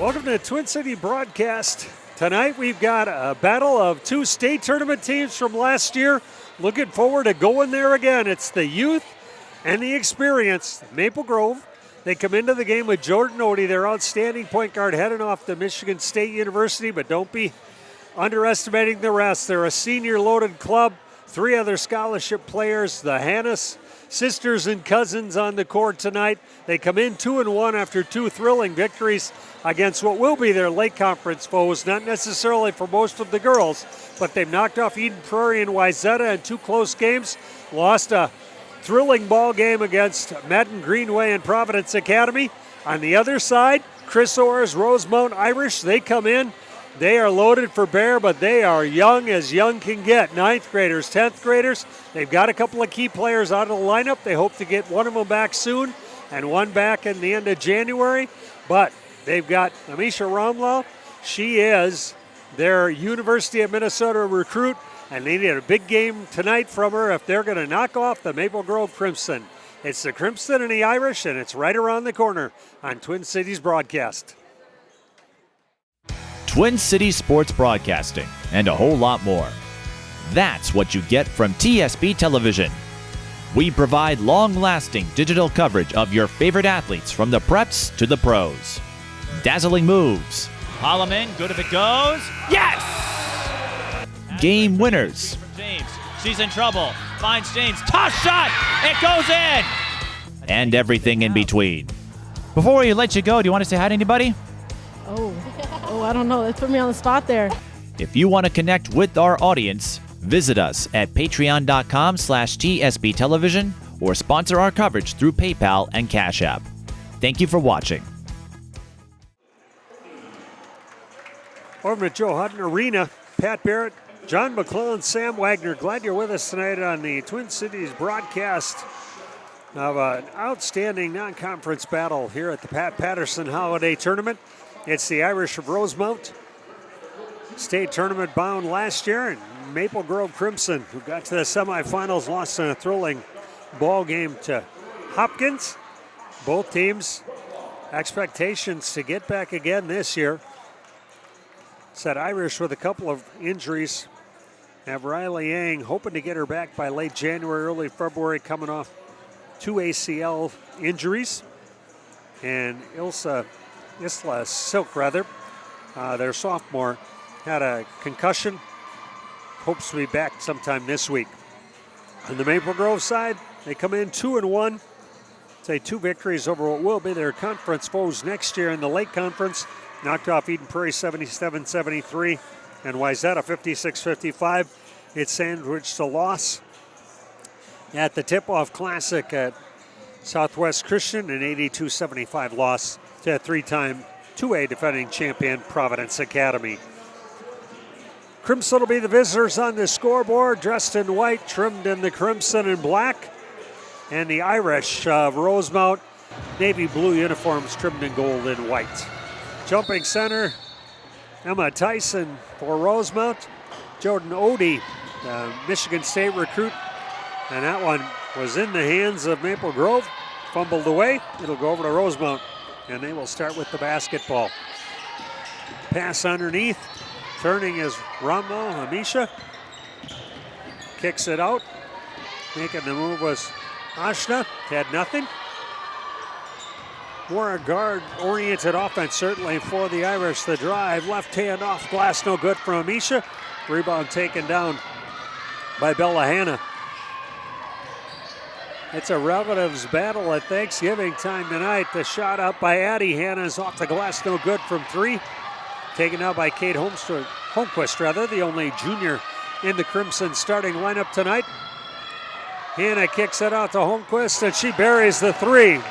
Welcome to Twin City Broadcast. Tonight we've got a battle of two state tournament teams from last year. Looking forward to going there again. It's the youth and the experience. Maple Grove, they come into the game with Jordan Ode, their outstanding point guard, heading off to Michigan State University, but don't be underestimating the rest. They're a senior-loaded club. 3 other scholarship players, the Hannes sisters and cousins on the court tonight. They come in 2-1 after 2 thrilling victories against what will be their Lake Conference foes, not necessarily for most of the girls, but they've knocked off Eden Prairie and Wayzata in 2 close games, lost a thrilling ball game against Madden Greenway and Providence Academy. On the other side, Chris Orr's Rosemount Irish, they come in. They are loaded for bear, but they are young as young can get. 9th graders, 10th graders. They've got a couple of key players out of the lineup. They hope to get one of them back soon and one back in the end of January. But they've got Amisha Ramlall. She is their University of Minnesota recruit, and they need a big game tonight from her if they're going to knock off the Maple Grove Crimson. It's the Crimson and the Irish, and it's right around the corner on Twin Cities Broadcast. Twin Cities Sports Broadcasting, and a whole lot more. That's what you get from TSB Television. We provide long-lasting digital coverage of your favorite athletes from the preps to the pros. Dazzling moves. Holloman, good if it goes. Yes! Game winners. James, she's in trouble. Finds James. Toss shot! It goes in! And everything in between. Before we let you go, do you want to say hi to anybody? Oh, I don't know. Let's put me on the spot there. If you want to connect with our audience, visit us at patreon.com/TSB Television or sponsor our coverage through PayPal and Cash App. Thank you for watching. Over at Joe Hutton Arena, Pat Barrett, John McClellan, Sam Wagner. Glad you're with us tonight on the Twin Cities broadcast of an outstanding non-conference battle here at the Pat Paterson Holiday Tournament. It's the Irish of Rosemount, state tournament bound last year, and Maple Grove Crimson, who got to the semifinals, lost in a thrilling ball game to Hopkins. Both teams, expectations to get back again this year. Said Irish with a couple of injuries. Have Riley Yang hoping to get her back by late January, early February, coming off 2 ACL injuries. And Isla Silk, their sophomore, had a concussion. Hopes to be back sometime this week. On the Maple Grove side, they come in 2-1. Say 2 victories over what will be their conference foes next year in the Lake Conference. Knocked off Eden Prairie 77-73 and Wayzata 56-55. It sandwiched a loss at the Tip-Off Classic at Southwest Christian, an 82-75 loss to a 3-time 2A defending champion Providence Academy. Crimson will be the visitors on the scoreboard, dressed in white, trimmed in the crimson and black. And the Irish of Rosemount, navy blue uniforms trimmed in gold and white. Jumping center, Emma Tyson for Rosemount. Jordan Ode, Michigan State recruit. And that one was in the hands of Maple Grove. Fumbled away. It'll go over to Rosemount. And they will start with the basketball. Pass underneath. Turning is Ramlall, Amisha. Kicks it out. Making the move was Ashna. Had nothing. More a guard-oriented offense, certainly, for the Irish. The drive, left hand off glass, no good for Amisha. Rebound taken down by Bella Hanna. It's a relatives battle at Thanksgiving time tonight. The shot up by Addie Hanna is off the glass, no good from 3. Taken out by Kate Holmquist, the only junior in the Crimson starting lineup tonight. Hanna kicks it out to Holmquist, and she buries the 3.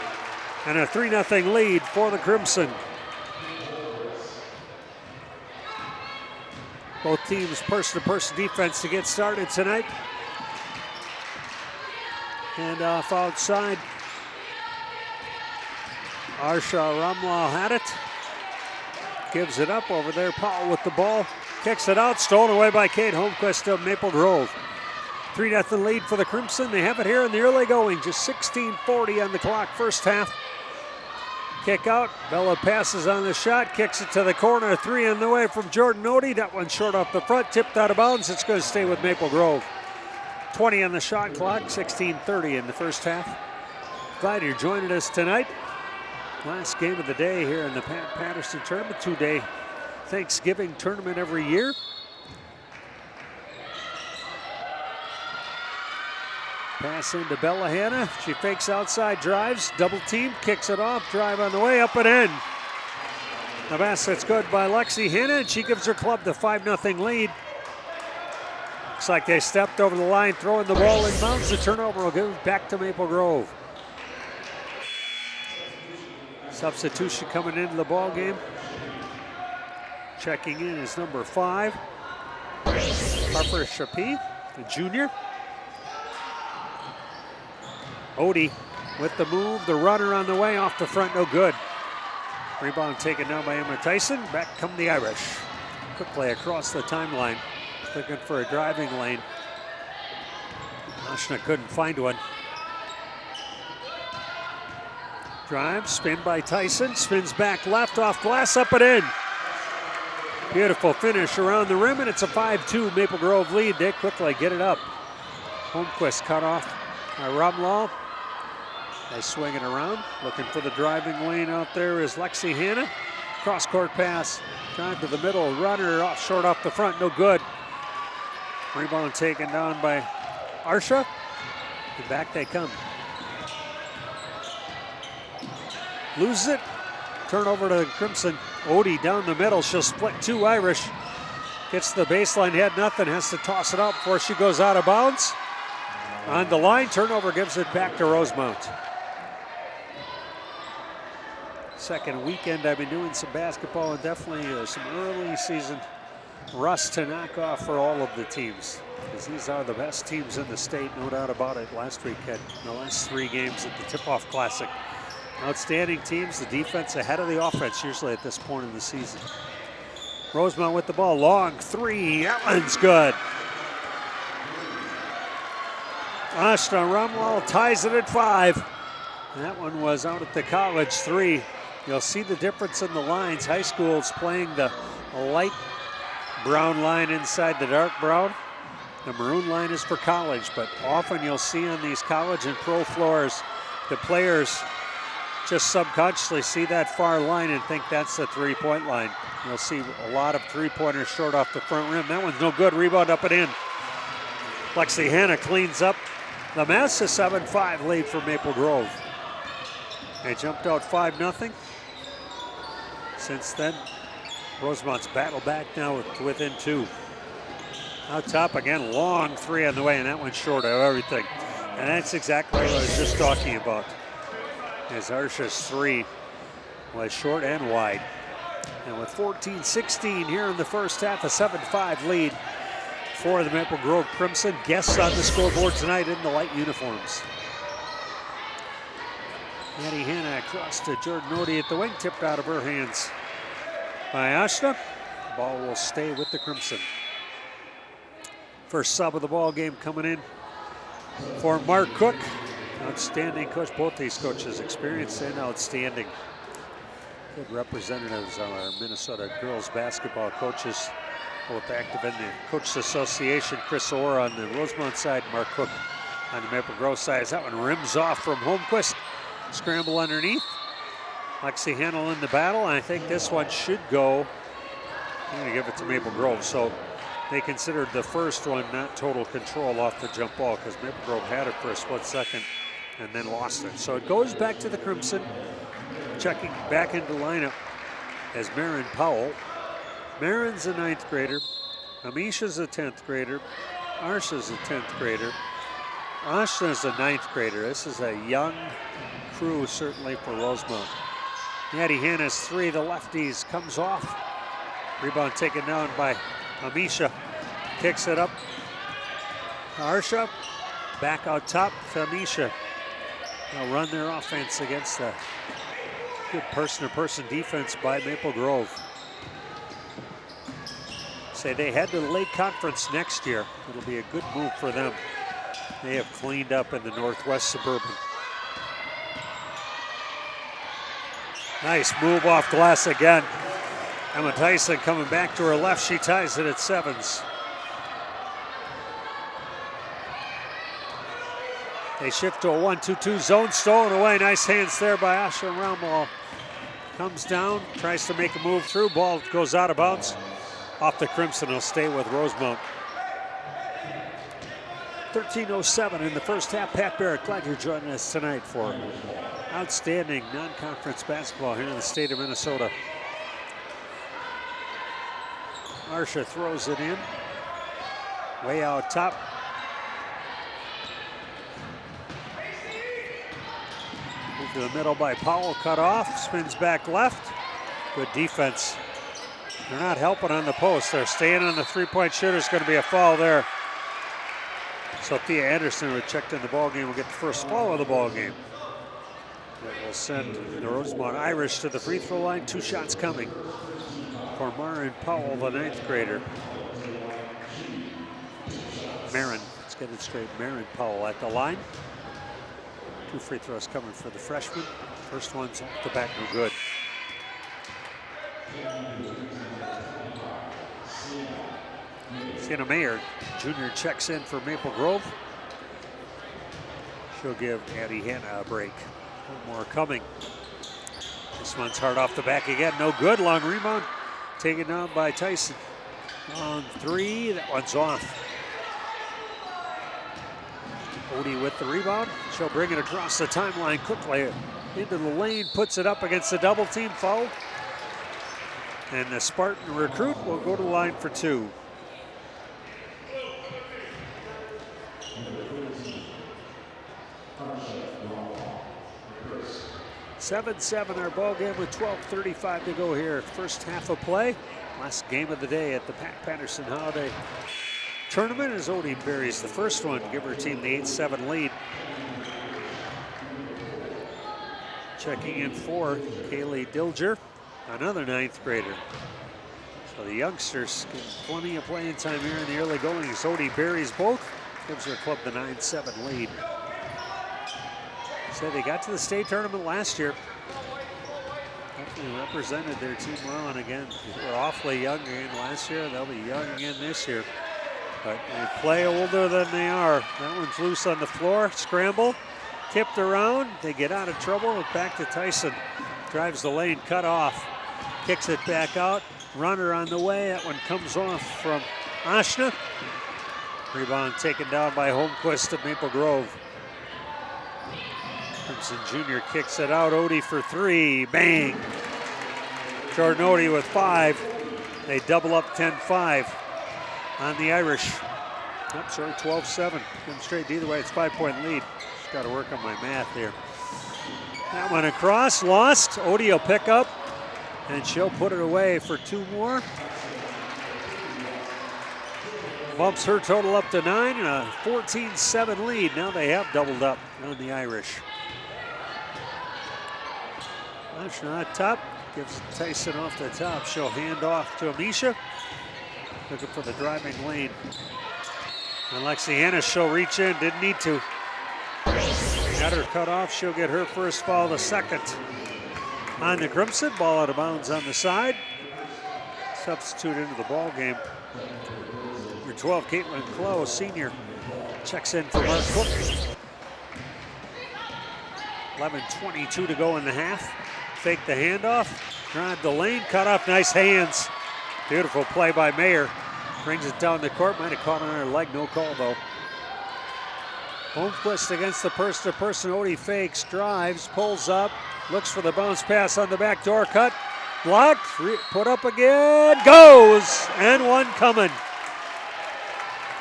And a 3-0 lead for the Crimson. Both teams person-to-person defense to get started tonight. Hand off outside. Amisha Ramlall had it. Gives it up over there. Powell with the ball. Kicks it out. Stolen away by Kate Holmquist of Maple Grove. 3-0 lead for the Crimson. They have it here in the early going. Just 16:40 on the clock, first half. Kick out. Bella passes on the shot, kicks it to the corner. 3 in the way from Jordan Ode. That one short off the front, tipped out of bounds. It's going to stay with Maple Grove. 20 on the shot clock, 16:30 in the first half. Glad you're joining us tonight. Last game of the day here in the Pat Paterson tournament, 2-day Thanksgiving tournament every year. Pass into Bella Hanna. She fakes outside, drives, double team, kicks it off, drive on the way, up and in. The basket's good by Lexi Hanna, and she gives her club the 5-0 lead. Looks like they stepped over the line, throwing the ball inbounds. The turnover will give it back to Maple Grove. Substitution coming into the ball game. Checking in is number 5, Harper Chappie, the junior. Ode with the move, the runner on the way, off the front, no good. Rebound taken down by Emma Tyson. Back come the Irish. Quickly across the timeline, looking for a driving lane. Ashna couldn't find one. Drive, spin by Tyson, spins back left, off glass, up and in. Beautiful finish around the rim, and it's a 5-2 Maple Grove lead. They quickly get it up. Holmquist cut off by Ramlall. They swing it around, looking for the driving lane out there is Lexi Hanna. Cross-court pass, drive to the middle, runner off short off the front, no good. Rebound taken down by Arsha, and back they come. Loses it, turnover to the Crimson. Ode down the middle, she'll split 2 Irish. Gets the baseline, had nothing, has to toss it out before she goes out of bounds. On the line, turnover gives it back to Rosemount. Second weekend I've been doing some basketball, and definitely some early season rust to knock off for all of the teams, because these are the best teams in the state, no doubt about it. Last weekend, the last 3 games at the Tip-Off Classic. Outstanding teams, the defense ahead of the offense usually at this point in the season. Rosemount with the ball, long 3, that one's good. Amisha Ramlall ties it at 5. And that one was out at the college 3. You'll see the difference in the lines. High school's playing the light brown line inside the dark brown. The maroon line is for college, but often you'll see on these college and pro floors, the players just subconsciously see that far line and think that's the 3-point line. You'll see a lot of 3-pointers short off the front rim. That one's no good, rebound up and in. Lexi Hanna cleans up the mess, a 7-5 lead for Maple Grove. They jumped out 5-0. Since then, Rosemount's battled back now within 2. Out top again, long 3 on the way, and that one's short of everything. And that's exactly what I was just talking about. As Arsha's 3 was short and wide. And with 14-16 here in the first half, a 7-5 lead for the Maple Grove Crimson. Guests on the scoreboard tonight in the light uniforms. Maddie Hanna across to Jordan Ode at the wing, tipped out of her hands by Ashna. Ball will stay with the Crimson. First sub of the ball game coming in for Mark Cook. Outstanding coach, both these coaches experienced and outstanding. Good representatives of our Minnesota girls basketball coaches, both active in the Coaches Association. Chris Orr on the Rosemount side, Mark Cook on the Maple Grove side. That one rims off from Holmquist. Scramble underneath. Lexi Hanna in the battle, and I think this one should go. I'm going to give it to Maple Grove. So they considered the first one not total control off the jump ball, because Maple Grove had it for a split second and then lost it. So it goes back to the Crimson. Checking back into lineup as Marin Powell. Marin's a 9th grader. Amisha's a 10th grader. Arsha's a 10th grader. Ashna's a 9th grader. This is a young crew, certainly, for Rosemount. Maddie Hanna's 3, the lefties, comes off. Rebound taken down by Amisha. Kicks it up. Arsha back out top to Amisha. They'll run their offense against the good person-to-person defense by Maple Grove. Say they head to the Lake Conference next year. It'll be a good move for them. They have cleaned up in the Northwest Suburban. Nice move off glass again. Emma Tyson coming back to her left. She ties it at 7s. They shift to a 1-2-2 zone, stolen away. Nice hands there by Amisha Ramlall. Comes down, tries to make a move through. Ball goes out of bounds. Off the Crimson, will stay with Rosemount. 13:07 in the first half. Pat Barrett, glad you're joining us tonight for outstanding non-conference basketball here in the state of Minnesota. Marsha throws it in. Way out top. Move to the middle by Powell, cut off, spins back left. Good defense. They're not helping on the post. They're staying on the three-point shooter. It's going to be a foul there. Sophia Anderson, who checked in the ball game, will get the first foul of the ball game. That will send the Rosemount Irish to the free throw line. 2 shots coming for Marin Powell, the 9th grader. Marin, let's get it straight. Marin Powell at the line. 2 free throws coming for the freshman. First one's off the back, no good. Sienna Mayer, junior, checks in for Maple Grove. She'll give Addie Hanna a break. One more coming. This one's hard off the back again, no good. Long rebound, taken down by Tyson. On 3, that one's off. Ode with the rebound. She'll bring it across the timeline quickly into the lane, puts it up against the double team foul. And the Spartan recruit will go to the line for 2. (7-7) our ball game with 12:35 to go here. First half of play. Last game of the day at the Pat Paterson Holiday Tournament as Ode buries the first one, give her team the 8-7 lead. Checking in for Kaylee Dilger, another 9th grader. So the youngsters get plenty of playing time here in the early going as Ode buries both, gives her club the 9-7 lead. So they got to the state tournament last year. Definitely represented their team well, and again, they were awfully young again last year. They'll be young again this year. But they play older than they are. That one's loose on the floor. Scramble, tipped around. They get out of trouble. Back to Tyson. Drives the lane, cut off. Kicks it back out. Runner on the way. That one comes off from Ashna. Rebound taken down by Holmquist of Maple Grove. Crimson Jr. kicks it out. Ode for 3. Bang! Jordan Ode with 5. They double up 10-5 on the Irish. Oh, sorry, 12-7. Come straight either way. It's 5-point lead. Just got to work on my math here. That one across, lost. Ode will pick up, and she'll put it away for 2 more. Bumps her total up to 9 and a 14-7 lead. Now they have doubled up on the Irish. Ashna at top, gives Tyson off the top. She'll hand off to Amisha. Looking for the driving lane. And Lexi Hannis, she'll reach in, didn't need to. Got her cut off, she'll get her first foul, the second on the Crimson. Ball out of bounds on the side. Substitute into the ball game. Number 12, Caitlin Clough, senior, checks in for Mark Cook. 11:22 to go in the half. Fake the handoff, drive the lane, cut off, nice hands. Beautiful play by Mayer. Brings it down the court, might have caught on her leg, no call though. Holmquist against the person-to-person. Ode fakes, drives, pulls up, looks for the bounce pass on the back door cut. Blocked, put up again, goes, and one coming.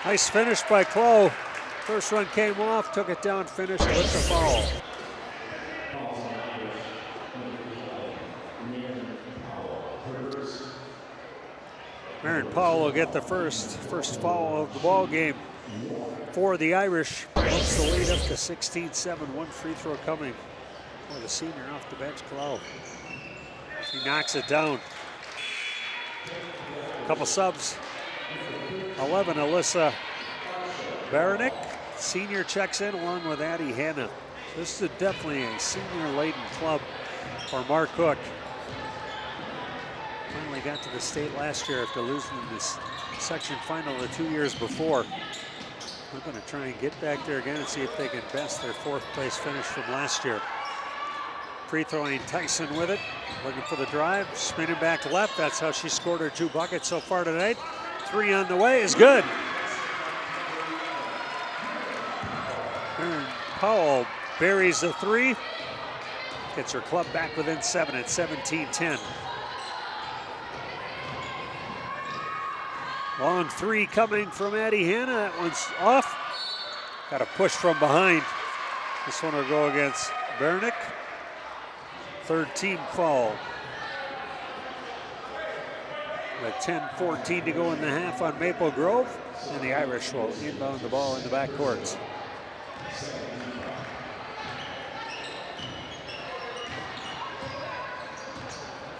Nice finish by Clough. First one came off, took it down, finished with the foul. Marin Powell will get the first foul of the ball game for the Irish. Bumps the lead up to 16-7. One free throw coming for the senior off the bench, Clough. She knocks it down. A couple subs. 11, Alyssa Baranick. Senior checks in along with Addie Hanna. This is definitely a senior-laden club. for Mark Hook. Finally got to the state last year after losing in this section final the 2 years before. We're going to try and get back there again and see if they can best their 4th place finish from last year. Free throwing Tyson with it, looking for the drive, spinning back left. That's how she scored her 2 buckets so far tonight. 3 on the way is good. Aaron Powell buries the 3. Gets her club back within 7 at 17-10. Long 3 coming from Addie Hanna. That one's off. Got a push from behind. This one will go against Barrett. 3rd team foul. With 10:14 to go in the half on Maple Grove. And the Irish will inbound the ball in the backcourts.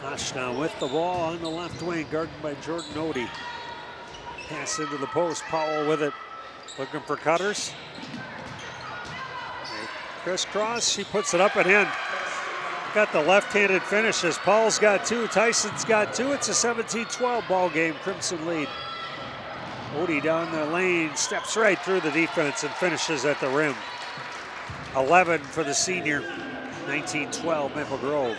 Ashna with the ball on the left wing, guarded by Jordan Ode. Pass into the post, Powell with it. Looking for cutters. Crisscross, she puts it up and in. Got the left-handed finishes. Powell's got 2, Tyson's got 2. It's a 17-12 ball game, Crimson lead. Ode down the lane, steps right through the defense and finishes at the rim. 11 for the senior, 19-12 Maple Grove.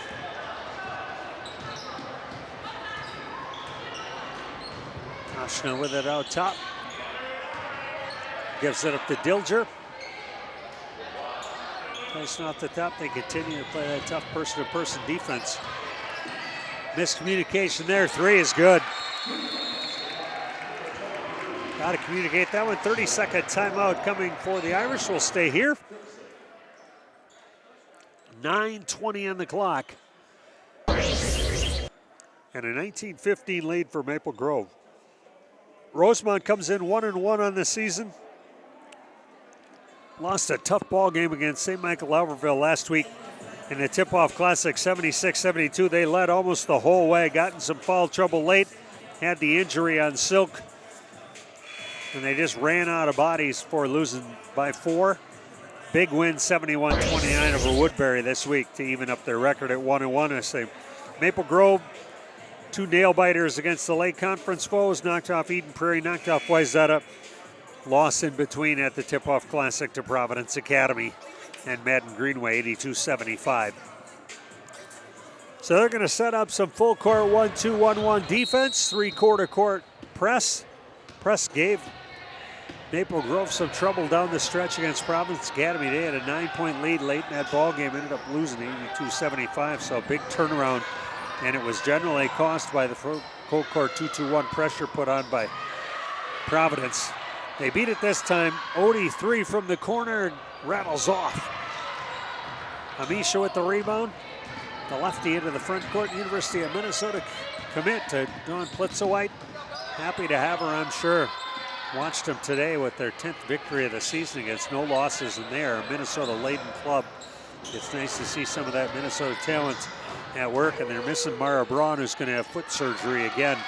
Ashna with it out top. Gives it up to Dilger. Tyson off the top. They continue to play that tough person-to-person defense. Miscommunication there. 3 is good. Got to communicate that one. 30-second timeout coming for the Irish. Will stay here. 9:20 on the clock. And a 19-15 lead for Maple Grove. Rosemount comes in 1-1 on the season. Lost a tough ball game against St. Michael Albertville last week in the Tip-Off Classic, 76-72. They led almost the whole way, got in some foul trouble late, had the injury on Silk, and they just ran out of bodies for losing by 4. Big win, 71-29 over Woodbury this week to even up their record at 1-1. I say Maple Grove, 2 nail-biters against the Lake Conference foes, knocked off Eden Prairie, knocked off Wayzata. Loss in between at the Tip-Off Classic to Providence Academy and Madden Greenway, 82-75. So they're going to set up some full court 1-2-1-1 defense, 3-quarter court press. Press gave Maple Grove some trouble down the stretch against Providence Academy. They had a 9-point lead late in that ball game, ended up losing 82-75, so a big turnaround. And it was generally caused by the full court 2-2-1 pressure put on by Providence. They beat it this time. Ode 3 from the corner, rattles off. Amisha with the rebound. The lefty into the front court. University of Minnesota commit to Dawn Plitzowite. Happy to have her, I'm sure. Watched them today with their 10th victory of the season against no losses in there. A Minnesota-laden club. It's nice to see some of that Minnesota talent at work, and they're missing Mara Braun, who's going to have foot surgery again.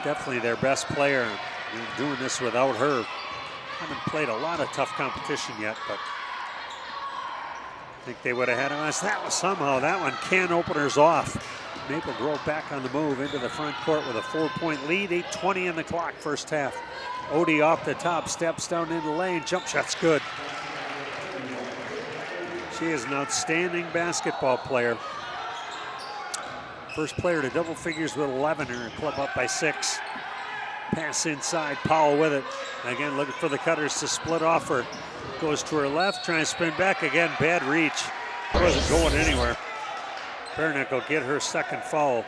Definitely their best player. They're doing this without her. Haven't played a lot of tough competition yet, but I think they would have had us. That was somehow, that one can openers off. Maple Grove back on the move into the front court with a 4-point lead, 8:20 in the clock, first half. Ode off the top, steps down in the lane, jump shot's good. She is an outstanding basketball player. First player to double figures with 11, her club up by 6. Pass inside, Powell with it. Again, looking for the cutters to split off her. Goes to her left, trying to spin back again, bad reach. Wasn't going anywhere. Barrett will get her 2nd foul.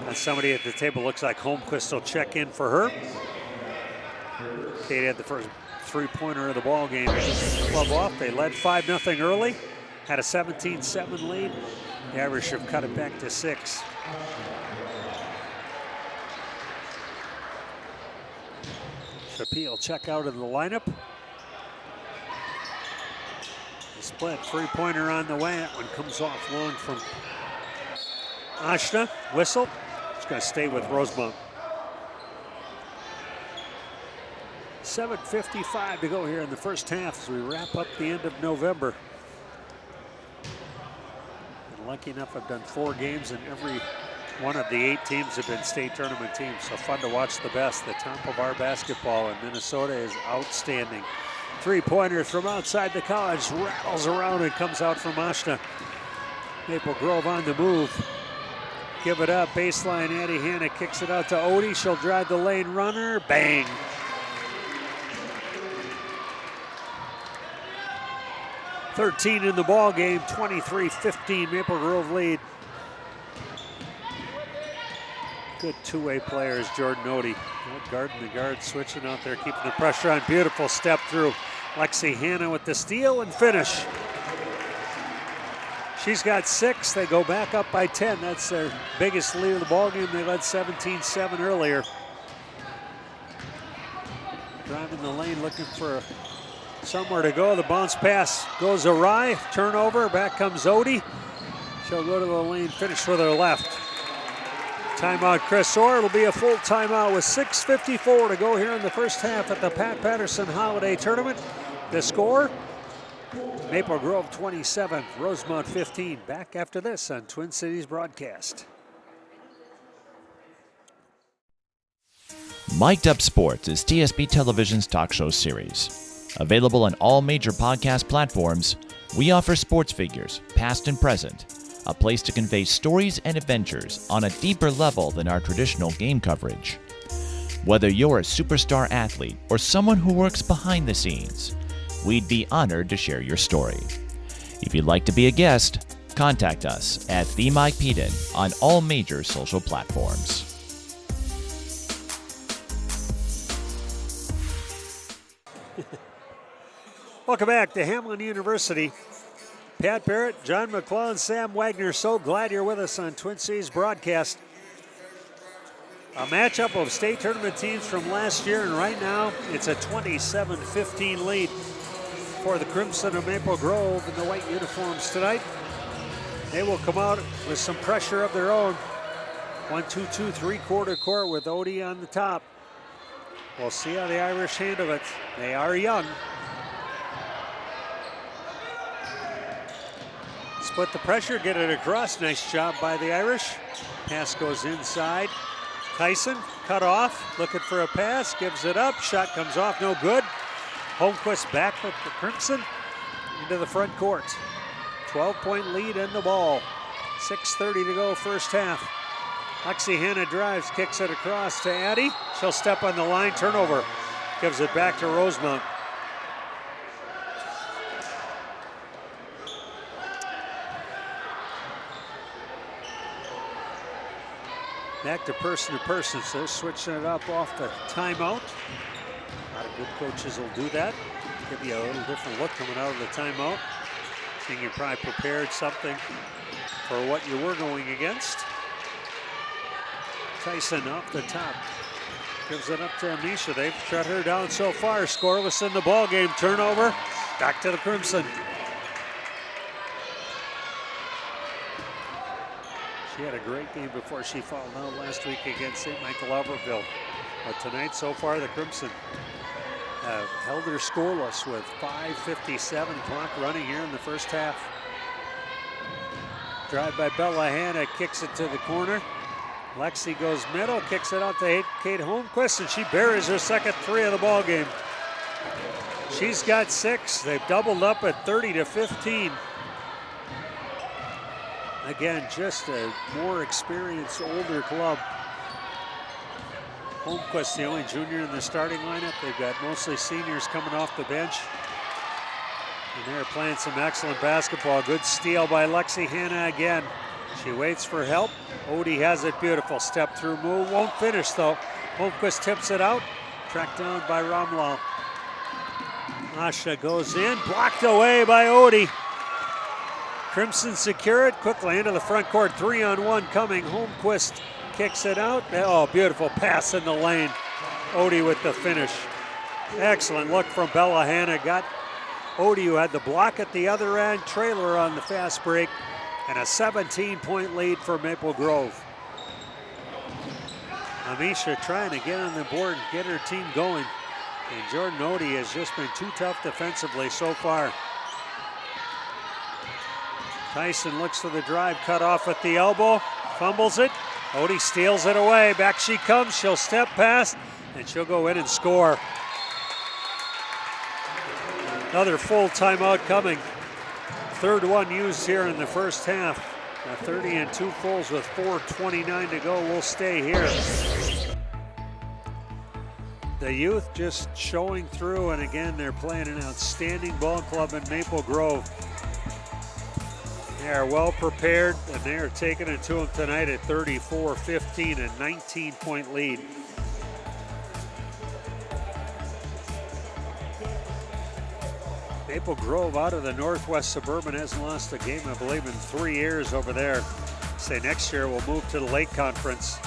And somebody at the table, looks like Holmquist, will check in for her. Kate had the first 3-pointer of the ball game. Club off, they led 5-0 early. Had a 17-7 lead. The Irish have cut it back to 6. Shapiro check out of the lineup. The split 3-pointer on the way. That one comes off long from Ashna. Whistle. It's going to stay with Rosemount. 7:55 to go here in the first half as we wrap up the end of November. Lucky enough, I've done 4 games, and every one of the 8 teams have been state tournament teams. So fun to watch the best. The top of our basketball in Minnesota is outstanding. 3-pointers from outside the college, rattles around and comes out from Ashna. Maple Grove on the move. Give it up, baseline, Addie Hanna kicks it out to Ode. She'll drive the lane runner, bang. .13 in the ball game, 23-15, Maple Grove lead. Good two-way players, Jordan Ode. Guarding the guard, switching out there, keeping the pressure on. Beautiful step through. Lexi Hanna with the steal and finish. She's got 6. They go back up by 10. That's their biggest lead of the ball game. They led 17-7 earlier. Driving the lane, looking for somewhere to go. The bounce pass goes awry. Turnover. Back comes Ode. She'll go to the lane, finish with her left. Timeout, Chris Orr. It'll be a full timeout with 6:54 to go here in the first half at the Pat Paterson Holiday Tournament. The score, Maple Grove 27, Rosemount 15. Back after this on Twin Cities Broadcast. Mic'd Up Sports is TSB Television's talk show series. Available on all major podcast platforms, we offer sports figures, past and present, a place to convey stories and adventures on a deeper level than our traditional game coverage. Whether you're a superstar athlete or someone who works behind the scenes, we'd be honored to share your story. If you'd like to be a guest, contact us at The Mike Peden on all major social platforms. Welcome back to Hamline University. Pat Barrett, John McClellan, Sam Wagner, so glad you're with us on Twin Cities Broadcast. A matchup of state tournament teams from last year, and right now it's a 27-15 lead for the Crimson of Maple Grove in the white uniforms tonight. They will come out with some pressure of their own. 1-2-2 3-quarter court with Ode on the top. We'll see how the Irish handle it. They are young. Split the pressure, get it across. Nice job by the Irish. Pass goes inside. Tyson cut off, looking for a pass, gives it up. Shot comes off, no good. Holmquist back with the Crimson into the front court. 12-point lead in the ball. 6:30 to go first half. Lexi Hanna drives, kicks it across to Addie. She'll step on the line, turnover. Gives it back to Rosemount. Back to person, so they're switching it up off the timeout. A lot of good coaches will do that. Give you a little different look coming out of the timeout. I think you probably prepared something for what you were going against. Tyson off the top. Gives it up to Amisha. They've shut her down so far. Scoreless in the ball game. Turnover. Back to the Crimson. She had a great game before she fouled out last week against St. Michael Albertville. But tonight, so far, the Crimson have held her scoreless with 5:57 clock running here in the first half. Drive by Bella Hanna, kicks it to the corner. Lexi goes middle, kicks it out to Kate Holmquist, and she buries her second 3 of the ball game. She's got 6. They've doubled up at 30-15. Again, just a more experienced, older club. Holmquist, the only junior in the starting lineup. They've got mostly seniors coming off the bench. And they're playing some excellent basketball. Good steal by Lexi Hanna again. She waits for help. Ode has it, beautiful step through move. Won't finish though. Holmquist tips it out. Tracked down by Ramlall. Asha goes in, blocked away by Ode. Crimson secure it quickly into the front court. 3-on-1 coming. Holmquist kicks it out. Oh, beautiful pass in the lane. Ode with the finish. Excellent look from Bella Hanna. Got Ode, who had the block at the other end. Trailer on the fast break. And a 17-point lead for Maple Grove. Amisha trying to get on the board and get her team going. And Jordan Ode has just been too tough defensively so far. Tyson looks for the drive, cut off at the elbow, fumbles it. Ode steals it away. Back she comes. She'll step past, and she'll go in and score. Another full timeout coming. Third one used here in the first half. 30 and 2 fulls with 4:29 to go. We'll stay here. The youth just showing through, and again, they're playing an outstanding ball club in Maple Grove. They are well prepared, and they are taking it to them tonight at 34-15, a 19-point lead. Maple Grove out of the Northwest Suburban hasn't lost a game, I believe, in 3 years over there. Say next year we'll move to the Lake Conference.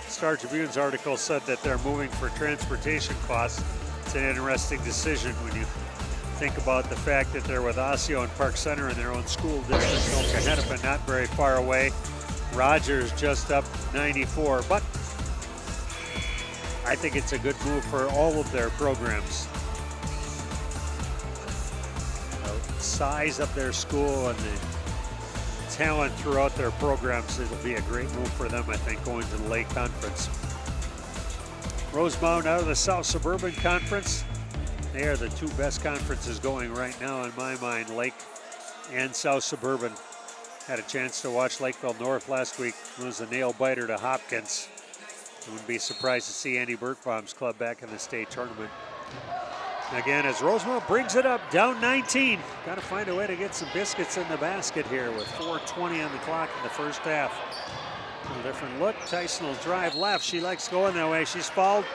Star Tribune's article said that they're moving for transportation costs. It's an interesting decision when you think about the fact that they're with Osseo and Park Center in their own school district. Okehennepin not very far away. Rogers just up 94, but I think it's a good move for all of their programs. Size of their school and the talent throughout their programs, it'll be a great move for them, I think, going to the Lake Conference. Rosemount out of the South Suburban Conference. They are the two best conferences going right now in my mind, Lake and South Suburban. Had a chance to watch Lakeville North last week. It was a nail biter to Hopkins. I wouldn't be surprised to see Andy Birkbaum's club back in the state tournament. Again, as Rosemount brings it up, down 19. Got to find a way to get some biscuits in the basket here with 4:20 on the clock in the first half. A little different look. Tyson will drive left. She likes going that way. She's fouled.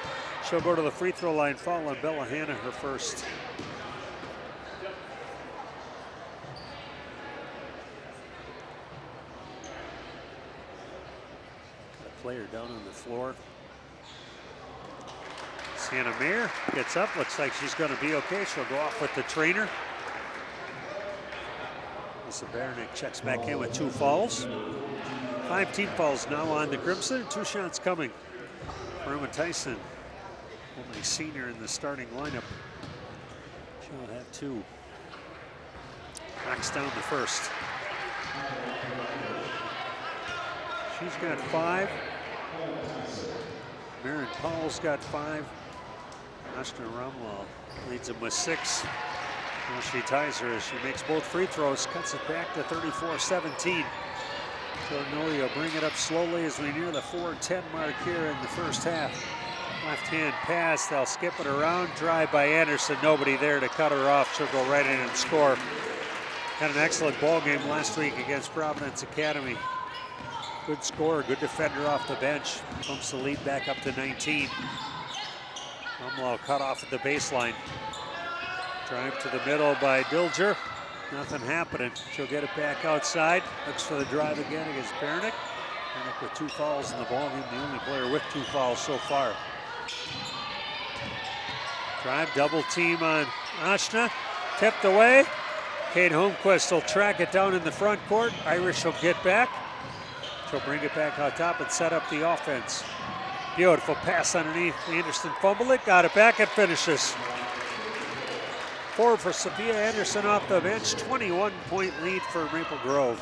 She'll go to the free throw line. Foul on Bella Hanna, her first. Got a player down on the floor. Hannah Mayer gets up, looks like she's going to be okay. She'll go off with the trainer. Lisa Barrett checks back in with 2 fouls. 5 team fouls now on the Crimson. 2 shots coming for Emma Tyson, only senior in the starting lineup. She'll have 2. Knocks down the first. She's got 5. Maren Powell's got 5. Amisha Ramlall leads him with 6. Well, she ties her as she makes both free throws, cuts it back to 34-17. Jordan Ode will bring it up slowly as we near the 4:10 mark here in the first half. Left-hand pass, they'll skip it around, drive by Anderson, nobody there to cut her off. She'll go right in and score. Had an excellent ball game last week against Providence Academy. Good scorer, good defender off the bench. Bumps the lead back up to 19. Ramlall cut off at the baseline. Drive to the middle by Dilger. Nothing happening. She'll get it back outside. Looks for the drive again against Barrett. Barrett with 2 fouls in the ball game. The only player with 2 fouls so far. Drive, double team on Ashna. Tipped away. Kate Holmquist will track it down in the front court. Irish will get back. She'll bring it back on top and set up the offense. Beautiful pass underneath. Anderson fumbled it, got it back, and finishes. Forward for Sophia Anderson off the bench. 21-point lead for Maple Grove.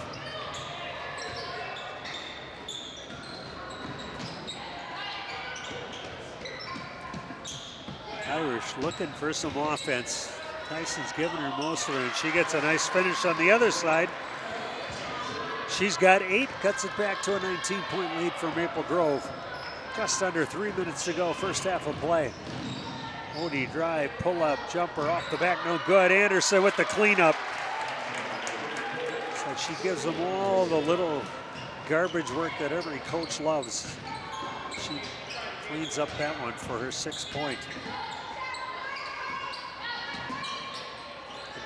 Irish looking for some offense. Tyson's giving her most of it, and she gets a nice finish on the other side. She's got 8, cuts it back to a 19-point lead for Maple Grove. Just under 3 minutes to go, first half of play. Ode drive, pull up, jumper off the back, no good. Anderson with the cleanup. So she gives them all the little garbage work that every coach loves. She cleans up that one for her 6th point.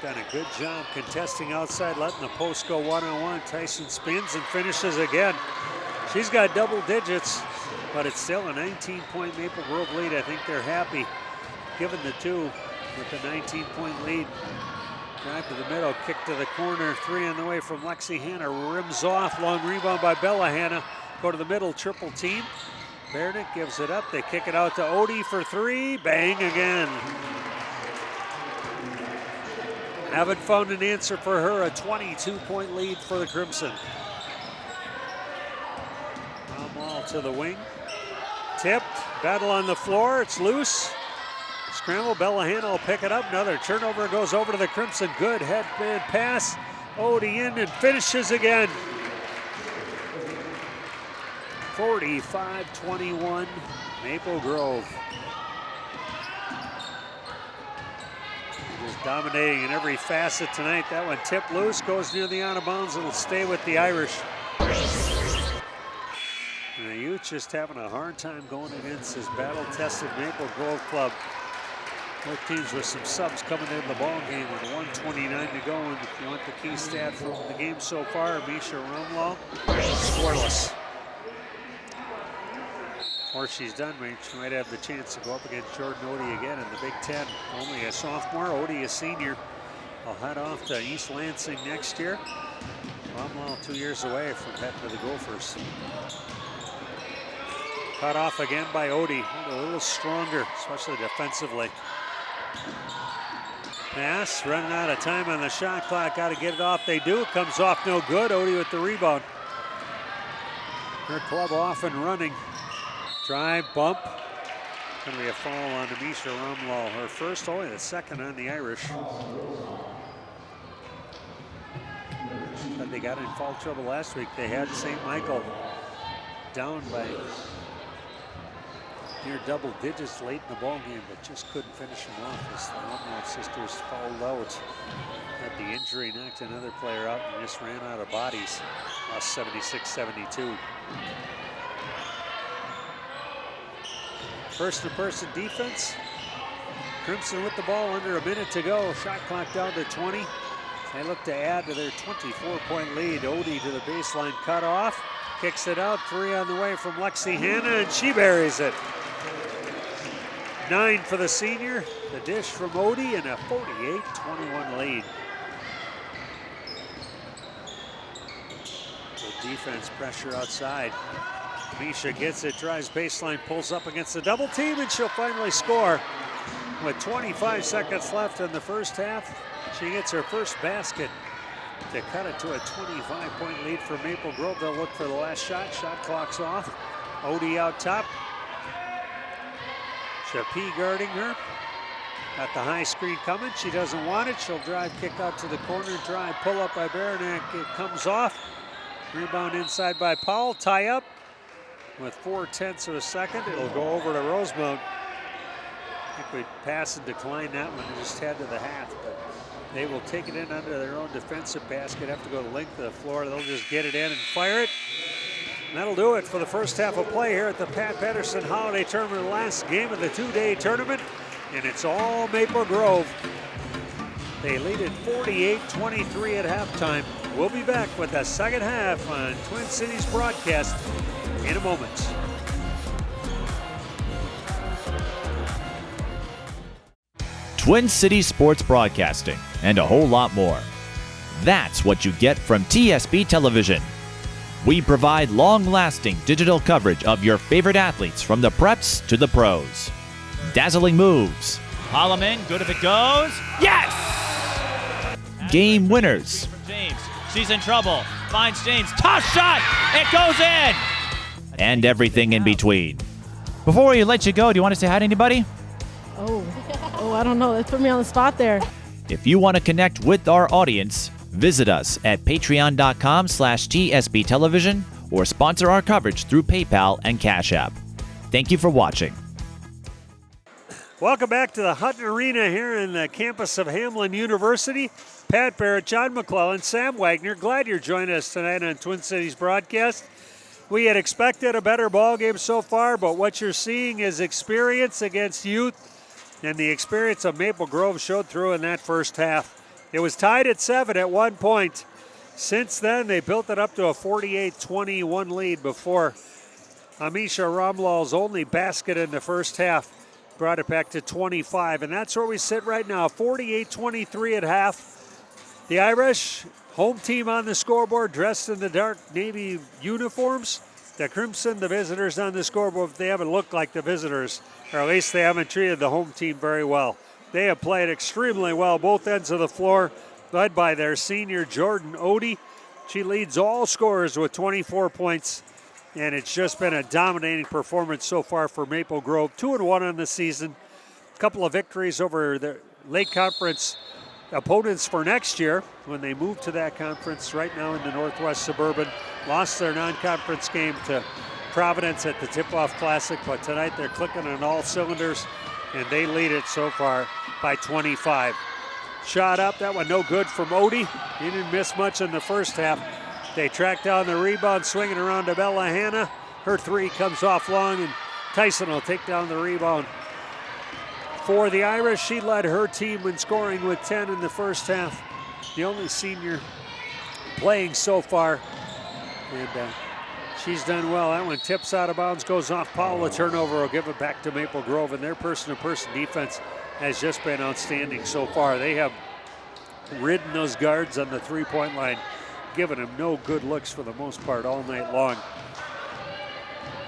Done a good job contesting outside, letting the post go one-on-one. Tyson spins and finishes again. She's got double digits, but it's still a 19-point Maple Grove lead. I think they're happy giving the 2 with the 19-point lead. Drive to the middle, kick to the corner, 3 on the way from Lexi Hanna. Rims off, long rebound by Bella Hanna. Go to the middle, triple team. Barrett gives it up. They kick it out to Ode for 3. Bang again. Haven't found an answer for her. A 22-point lead for the Crimson. Ramlall to the wing. Tipped. Battle on the floor. It's loose. Scramble. Bellahana will pick it up. Another turnover goes over to the Crimson. Good headband pass. Ode in and finishes again. 45-21, Maple Grove. Just dominating in every facet tonight. That one tipped loose, goes near the out of bounds, and will stay with the Irish. And the Utes just having a hard time going against this battle-tested Maple Grove club. Both teams with some subs coming into the ball game with 1:29 to go. And if you want the key stat from the game so far, Amisha Ramlall, scoreless. Before she's done, she might have the chance to go up against Jordan Ode again in the Big Ten. Only a sophomore, Ode a senior. I'll head off to East Lansing next year. Ramlall 2 years away from heading to the Gophers. Cut off again by Ode, a little stronger, especially defensively. Pass, running out of time on the shot clock, got to get it off. They do, it comes off no good. Ode with the rebound. Her club off and running. Drive, bump. Going to be a foul on Amisha Ramlall. Her first, only the second on the Irish. But they got in foul trouble last week. They had St. Michael down by near double digits late in the ball game, but just couldn't finish them off as the Ramlall sisters fouled out. Had the injury, knocked another player out, and just ran out of bodies. Lost 76-72. First-to-person defense. Crimson with the ball, under a minute to go. Shot clock down to 20. They look to add to their 24-point lead. Ode to the baseline, cut off. Kicks it out, three on the way from Lexi Hanna, and she buries it. 9 for the senior. The dish from Ode, and a 48-21 lead. Good defense, pressure outside. Amisha gets it, drives baseline, pulls up against the double team, and she'll finally score. With 25 seconds left in the first half, she gets her first basket to cut it to a 25-point lead for Maple Grove. They'll look for the last shot. Shot clock's off. Ode out top. Chappie guarding her. Got the high screen coming. She doesn't want it. She'll drive, kick out to the corner, drive, pull up by Barrett, and it comes off. Rebound inside by Powell. Tie up. With 4/10 of a second, it'll go over to Rosemount. I think we'd pass and decline that one. They just head to the half, but they will take it in under their own defensive basket. Have to go the length of the floor. They'll just get it in and fire it. And that'll do it for the first half of play here at the Pat Paterson Holiday Tournament, last game of the two-day tournament. And it's all Maple Grove. They lead it 48-23 at halftime. We'll be back with the second half on Twin Cities broadcast in a moment. Twin Cities Sports Broadcasting, and a whole lot more. That's what you get from TSB Television. We provide long-lasting digital coverage of your favorite athletes from the preps to the pros. Dazzling moves. Holloman, good if it goes. Yes! Game winners. James, she's in trouble. Finds James, toss shot, it goes in! And everything in between. Before we let you go, do you want to say hi to anybody? Oh, I don't know. That put me on the spot there. If you want to connect with our audience, visit us at patreon.com/TSB Television or sponsor our coverage through PayPal and Cash App. Thank you for watching. Welcome back to the Hutton Arena here in the campus of Hamline University. Pat Barrett, John McClellan, Sam Wagner. Glad you're joining us tonight on Twin Cities broadcast. We had expected a better ball game so far, but what you're seeing is experience against youth, and the experience of Maple Grove showed through in that first half. It was tied at 7 at one point. Since then, they built it up to a 48-21 lead before Amisha Ramlall's only basket in the first half brought it back to 25, and that's where we sit right now, 48-23 at half. The Irish, home team on the scoreboard, dressed in the dark navy uniforms. The Crimson, the visitors on the scoreboard, they haven't looked like the visitors, or at least they haven't treated the home team very well. They have played extremely well, both ends of the floor, led by their senior Jordan Ode. She leads all scorers with 24 points, and it's just been a dominating performance so far for Maple Grove. 2-1 on the season. A couple of victories over the Lake Conference opponents for next year when they move to that conference right now in the Northwest Suburban. Lost their non-conference game to Providence at the Tip-Off Classic, but tonight they're clicking on all cylinders, and they lead it so far by 25. Shot up, that one no good from Ode. He didn't miss much in the first half. They track down the rebound, swinging around to Bella Hanna. Her three comes off long, and Tyson will take down the rebound. For the Irish, she led her team in scoring with 10 in the first half. The only senior playing so far, and she's done well. That one tips out of bounds, goes off Powell. A turnover will give it back to Maple Grove, and their person-to-person defense has just been outstanding so far. They have ridden those guards on the three-point line, giving them no good looks for the most part all night long.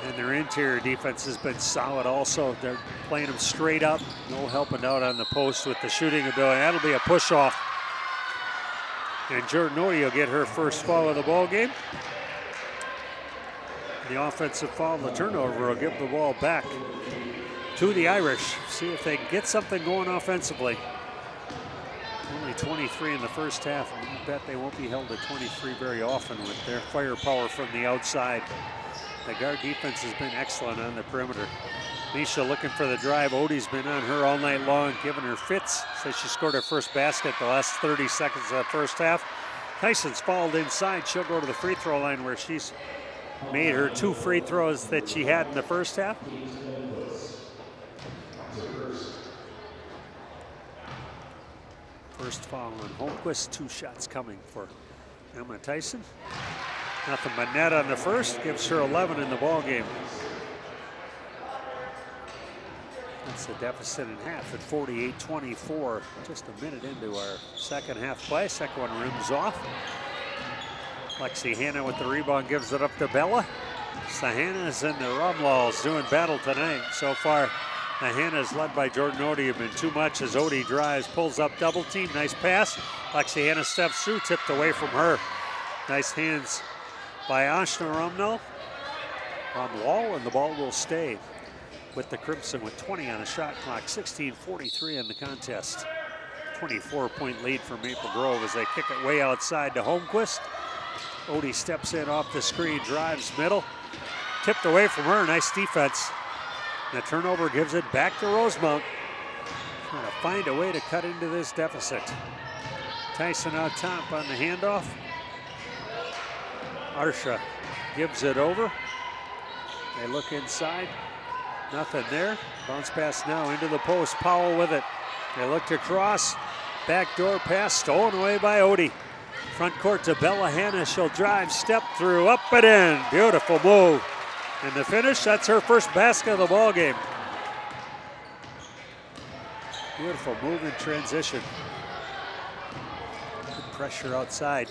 And their interior defense has been solid also. They're playing them straight up, no helping out on the post with the shooting ability. That'll be a push-off. And Jordan Ode will get her first foul of the ball game. The offensive foul, the turnover, will give the ball back to the Irish. See if they can get something going offensively. Only 23 in the first half, and I bet they won't be held to 23 very often with their firepower from the outside. The guard defense has been excellent on the perimeter. Amisha looking for the drive. Ode's been on her all night long, giving her fits. Says she scored her first basket the last 30 seconds of the first half. Tyson's fouled inside. She'll go to the free throw line where she's made her 2 free throws that she had in the first half. First foul on Holmquist. 2 shots coming for Emma Tyson. Nothing but net on the first, gives her 11 in the ball game. That's the deficit in half at 48-24. Just a minute into our second half play. Second one rims off. Lexi Hanna with the rebound, gives it up to Bella. The Hannas and the Ramlalls doing battle tonight. So far, the Hannas led by Jordan Ode have been too much as Ode drives, pulls up double team. Nice pass. Lexi Hanna steps through, tipped away from her. Nice hands by Amisha Ramlall, and the ball will stay with the Crimson with 20 on the shot clock. 16:43 in the contest. 24-point lead for Maple Grove as they kick it way outside to Holmquist. Ode steps in off the screen, drives middle, tipped away from her. Nice defense. The turnover gives it back to Rosemount. Trying to find a way to cut into this deficit. Tyson out top on the handoff. Arsha gives it over. They look inside. Nothing there. Bounce pass now into the post. Powell with it. They look to cross. Backdoor pass stolen away by Ode. Front court to Bella Hanna. She'll drive, step through, up and in. Beautiful move. And the finish, that's her first basket of the ball game. Beautiful move in transition. Good pressure outside.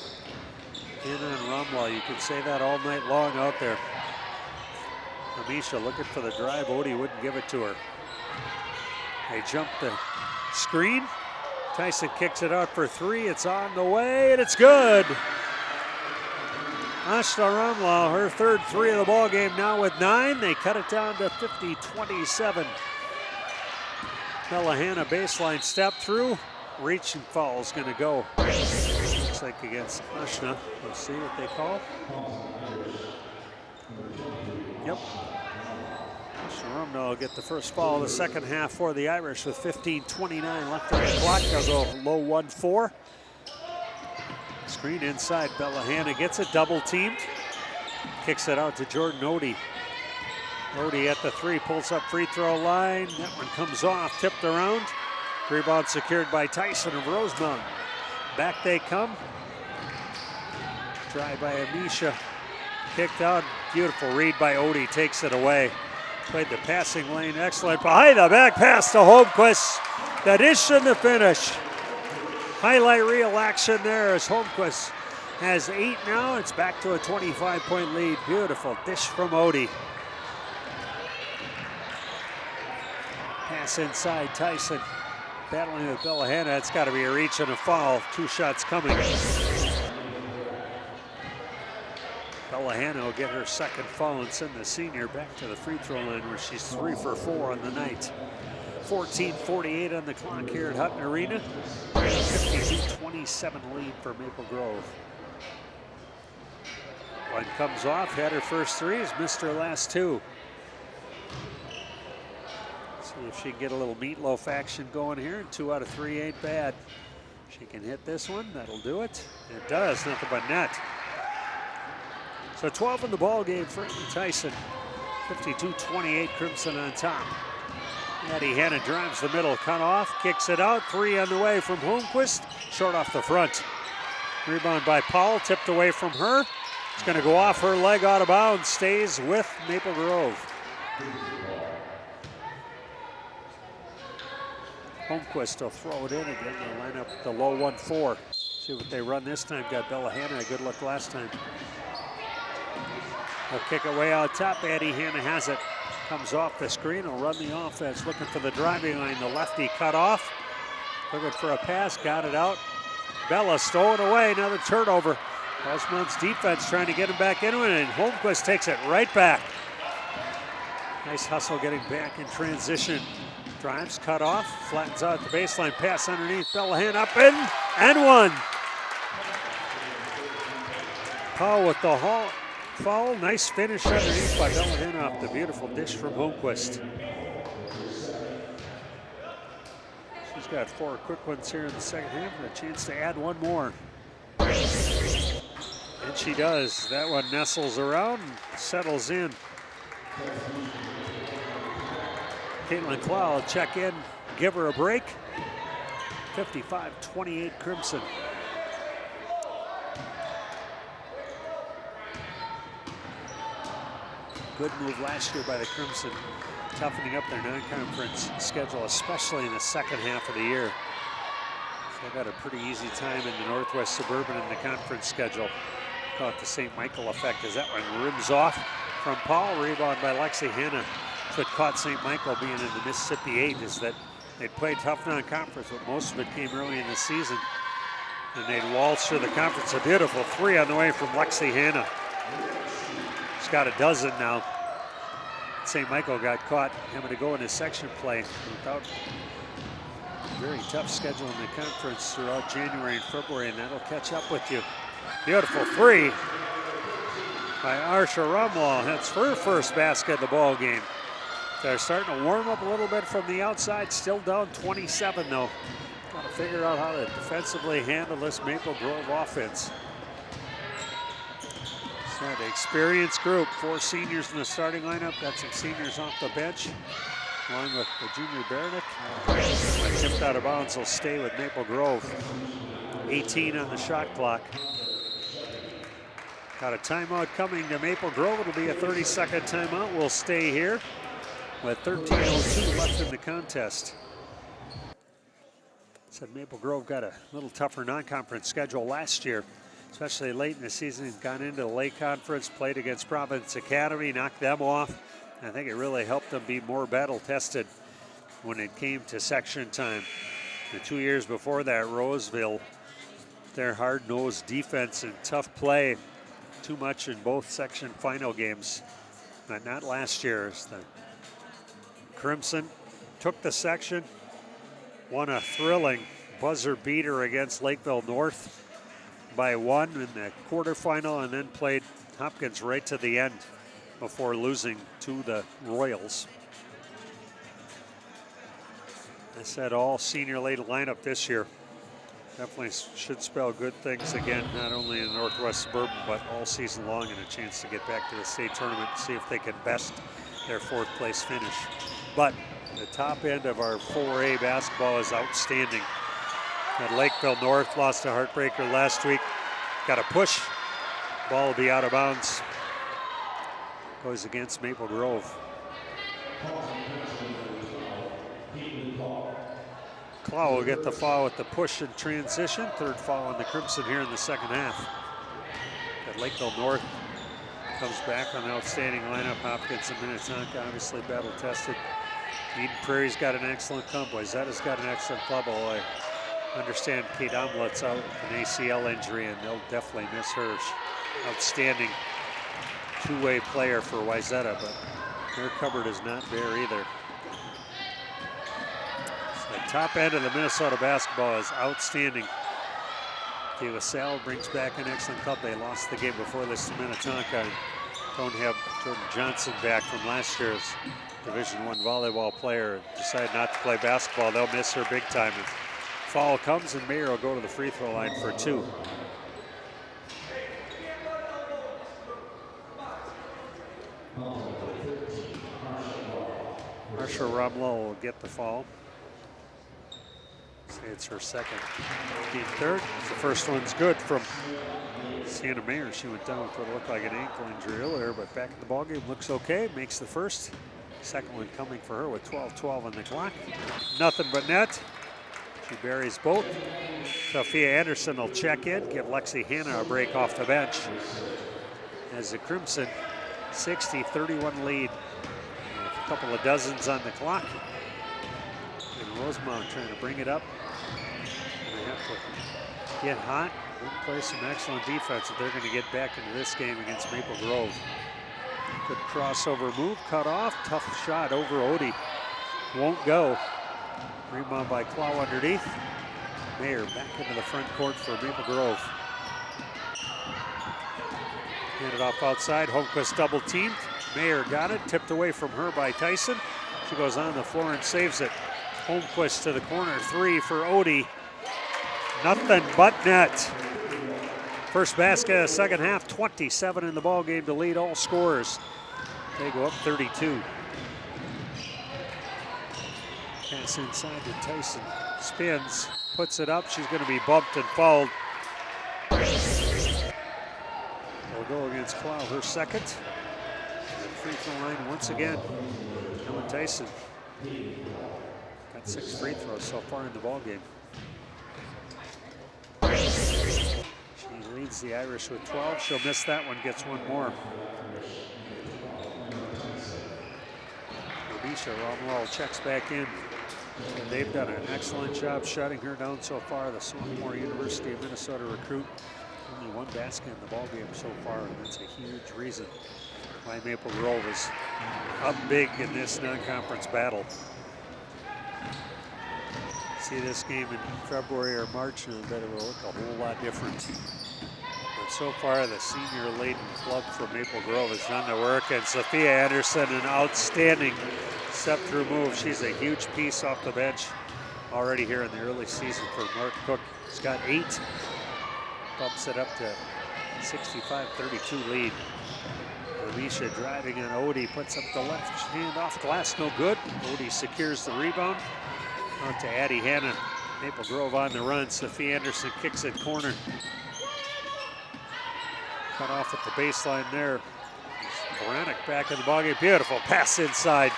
Hanna and Ramlall, you could say that all night long out there. Amisha looking for the drive. Ode wouldn't give it to her. They jump the screen. Tyson kicks it out for 3. It's on the way, and it's good. Amisha Ramlall, her third 3 of the ball game now with 9. They cut it down to 50-27. Bella Hanna baseline step through. Reaching foul is going to go. Looks like against Ashna. We'll see what they call. Yep. Ramlall will get the first foul of the second half for the Irish with 15:29 left on the clock. They'll go low 1-4. Screen inside. Bella Hanna gets it, double teamed. Kicks it out to Jordan Ode. Ode at the 3, pulls up free throw line. That one comes off, tipped around. Rebound secured by Tyson of Rosemount. Back they come. Drive by Amisha. Kicked out. Beautiful read by Ode. Takes it away. Played the passing lane. Excellent. Behind the back pass to Holmquist. The dish and the finish. Highlight reel action there as Holmquist has 8 now. It's back to a 25-point lead. Beautiful dish from Ode. Pass inside Tyson. battling with Bella Hanna. It's got to be a reach and a foul. 2 shots coming. Bella Hanna will get her second foul and send the senior back to the free throw line where she's 3 for 4 on the night. 14:48 on the clock here at Hutton Arena. 52-27 lead for Maple Grove. One comes off, had her first 3, has missed her last 2. See if she can get a little meatloaf action going here. 2 out of 3 ain't bad. She can hit this one, that'll do it. It does, nothing but net. So 12 in the ball game for Tyson. 52-28 Crimson on top. Maddie Hanna drives the middle, cut off, kicks it out. 3 on the way from Holmquist, short off the front. Rebound by Powell, tipped away from her. It's going to go off her leg, out of bounds, stays with Maple Grove. Holmquist will throw it in again. They'll line up the low 1-4. See what they run this time. Got Bella Hanna a good look last time. They'll kick it way out top. Maddie Hanna has it. Comes off the screen. Will run the offense. Looking for the driving lane. The lefty cut off. Looking for a pass. Got it out. Bella stolen away. Another turnover. Rosemount's defense trying to get him back into it, and Holmquist takes it right back. Nice hustle getting back in transition. Drives, cut off, flattens out the baseline, pass underneath. Bella Hanna up in, and one. Powell with the foul. Nice finish underneath by Bella Hanna off the beautiful dish from Holmquist. She's got 4 quick ones here in the second half and a chance to add one more. And she does. That one nestles around and settles in. Caitlin Clow will check in, give her a break. 55-28 Crimson. Good move last year by the Crimson, toughening up their non-conference schedule, especially in the second half of the year. So they got a pretty easy time in the Northwest Suburban in the conference schedule. Call it the St. Michael effect as that one rims off from Paul. Rebound by Lexi Hanna. What caught St. Michael being in the Mississippi 8 is that they played tough non-conference, but most of it came early in the season. And they'd waltz through the conference. A beautiful 3 on the way from Lexi Hanna. She's got a dozen now. St. Michael got caught having to go in his section play without a very tough schedule in the conference throughout January and February, and that'll catch up with you. Beautiful 3 by Amisha Ramlall. That's her first basket of the ball game. They're starting to warm up a little bit from the outside. Still down 27 though. Got to figure out how to defensively handle this Maple Grove offense. So the experienced group, 4 seniors in the starting lineup. Got some seniors off the bench, along with the junior Barrett. Tipped out of bounds will stay with Maple Grove. 18 on the shot clock. Got a timeout coming to Maple Grove. It'll be a 30-second timeout. We'll stay here with 13:02 left in the contest. Said Maple Grove got a little tougher non-conference schedule last year, especially late in the season. Gone into the Lake Conference, played against Providence Academy, knocked them off. I think it really helped them be more battle-tested when it came to section time. The 2 years before that, Roseville, their hard-nosed defense and tough play, too much in both section final games, but not last year. As the Crimson took the section, won a thrilling buzzer beater against Lakeville North by 1 in the quarterfinal, and then played Hopkins right to the end before losing to the Royals. I said all senior late lineup this year. Definitely should spell good things again, not only in the Northwest Suburban, but all season long, and a chance to get back to the state tournament and see if they can best their 4th place finish. But the top end of our 4A basketball is outstanding. At Lakeville North lost a heartbreaker last week. Got a push. Ball will be out of bounds. Goes against Maple Grove. Clow will get the foul with the push and transition. 3rd foul on the Crimson here in the second half. At Lakeville North comes back on the outstanding lineup. Hopkins and Minnetonka obviously battle tested. Eden Prairie's got an excellent club. Wayzata's got an excellent club. Although I understand Kate Holmquist's out with an ACL injury, and they'll definitely miss her. Outstanding two-way player for Wayzata, but their cupboard is not bare either. So the top end of the Minnesota basketball is outstanding. De La Salle brings back an excellent club. They lost the game before this to Minnetonka and don't have Jordan Johnson back from last year's Division I volleyball player. Decided not to play basketball. They'll miss her big time. If foul comes, and Mayer will go to the free throw line for 2. Amisha Ramlall will get the foul. Say it's her second. Team third. The first one's good from Sienna Mayer. She went down with what looked like an ankle injury earlier, but back in the ballgame, looks okay. Makes the first. Second one coming for her with 12-12 on the clock. Nothing but net. She buries both. Sophia Anderson will check in, give Lexi Hanna a break off the bench. As the Crimson 60-31 lead. A couple of dozens on the clock. And Rosemount trying to bring it up. And they have to get hot and play some excellent defense if they're going to get back into this game against Maple Grove. Good crossover move, cut off, tough shot over Ode. Won't go. Rebound by Clow underneath. Mayer back into the front court for Maple Grove. Handed off outside, Holmquist double teamed. Mayer got it, tipped away from her by Tyson. She goes on the floor and saves it. Holmquist to the corner, 3 for Ode. Nothing but net. First basket of the second half, 27 in the ball game to lead all scorers. They go up 32. Pass inside to Tyson. Spins, puts it up. She's going to be bumped and fouled. Will go against Clow, her second. Free throw line once again. Ellen Tyson got 6 free throws so far in the ball game. She leads the Irish with 12. She'll miss that one, gets one more. Amisha Ramlall checks back in. And they've done an excellent job shutting her down so far. The sophomore University of Minnesota recruit. Only 1 basket in the ball game so far, and that's a huge reason why Maple Grove is up big in this non-conference battle. See this game in February or March, and I bet it will look a whole lot different. But so far, the senior-laden club from Maple Grove has done the work, and Sophia Anderson, an outstanding step-through move. She's a huge piece off the bench already here in the early season for Mark Cook. He's got 8, bumps it up to 65-32 lead. Amisha driving on Ode, puts up the left hand off glass, no good. Ode secures the rebound. Out to Addie Hanna. Maple Grove on the run. Sophia Anderson kicks it corner. Cut off at the baseline there. Baranek back in the ballgame. Beautiful pass inside.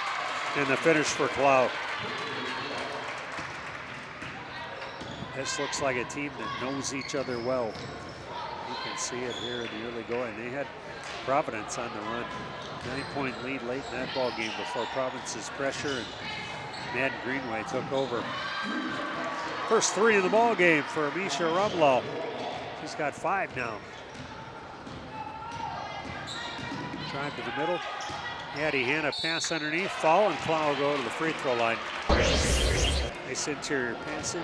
And the finish for Clow. This looks like a team that knows each other well. You can see it here in the early going. They had Providence on the run. 9-point lead late in that ball game before Providence's pressure and Madden Greenway took over. First 3 in the ball game for Amisha Ramlall. She's got 5 now. Drive to the middle. Addie Hanna pass underneath, foul, and Clow will go to the free throw line. Nice interior passing.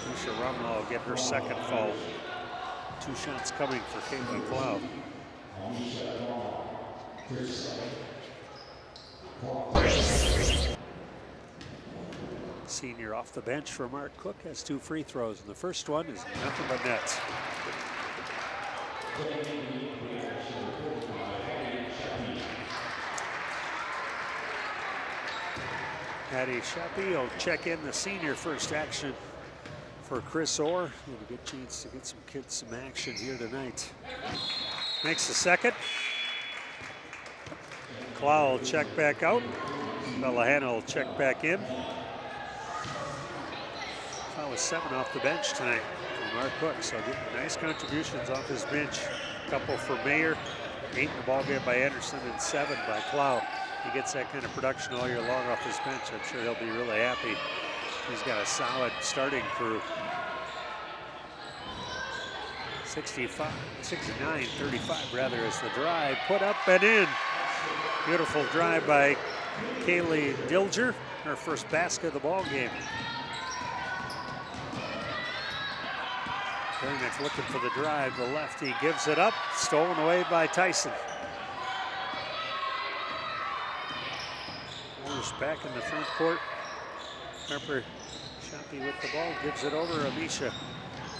Amisha Ramlall will get her second foul. 2 shots coming for Caitlin Clow. Senior off the bench for Mark Cook has 2 free throws, and the first one is nothing but net. Hattie Shappy will check in the senior first action for Chris Orr. And a good chance to get some kids some action here tonight. Makes the second. Clow will check back out. Bellahana will check back in. Clow was 7 off the bench tonight for Mark Cook, so nice contributions off his bench. A couple for Mayer, 8 in the ballgame by Anderson, and 7 by Clow. he gets that kind of production all year long off his bench, I'm sure he'll be really happy. He's got a solid starting crew. 69-35 rather is the drive. Put up and in. Beautiful drive by Kaylee Dilger, her first basket of the ball game. Barrett looking for the drive. The lefty gives it up. Stolen away by Tyson. Warriors back in the front court. Harper Shoppy with the ball. Gives it over. Amisha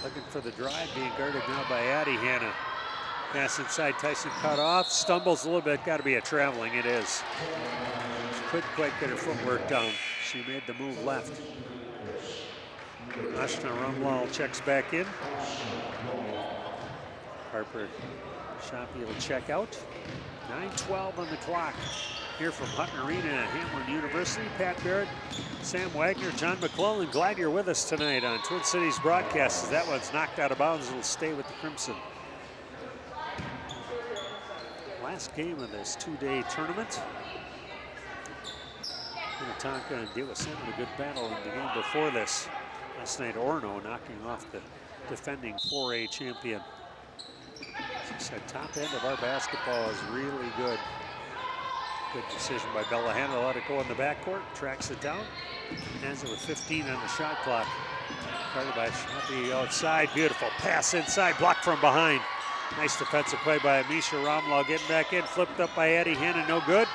looking for the drive. Being guarded now by Addie Hanna. Pass inside. Tyson cut off. Stumbles a little bit. Got to be a traveling. It is. She couldn't quite get her footwork down. She made the move left. Amisha Ramlall checks back in. Harper Shoppy will check out. 9:12 on the clock. Here from Hutton Arena at Hamline University. Pat Barrett, Sam Wagner, John McClellan. Glad you're with us tonight on Twin Cities Broadcast. As that one's knocked out of bounds, it'll stay with the Crimson. Last game of this two-day tournament. Minnetonka and De La Salle had a good battle in the game before this. Last night, Orono knocking off the defending 4A champion. As I said, top end of our basketball is really good. Good decision by Bella Hanna to let it go in the backcourt. Tracks it down. Hands it with 15 on the shot clock. Guarded by Shoppy outside. Beautiful pass inside. Blocked from behind. Nice defensive play by Amisha Ramlall. Getting back in. Flipped up by Addie Hanna. No good.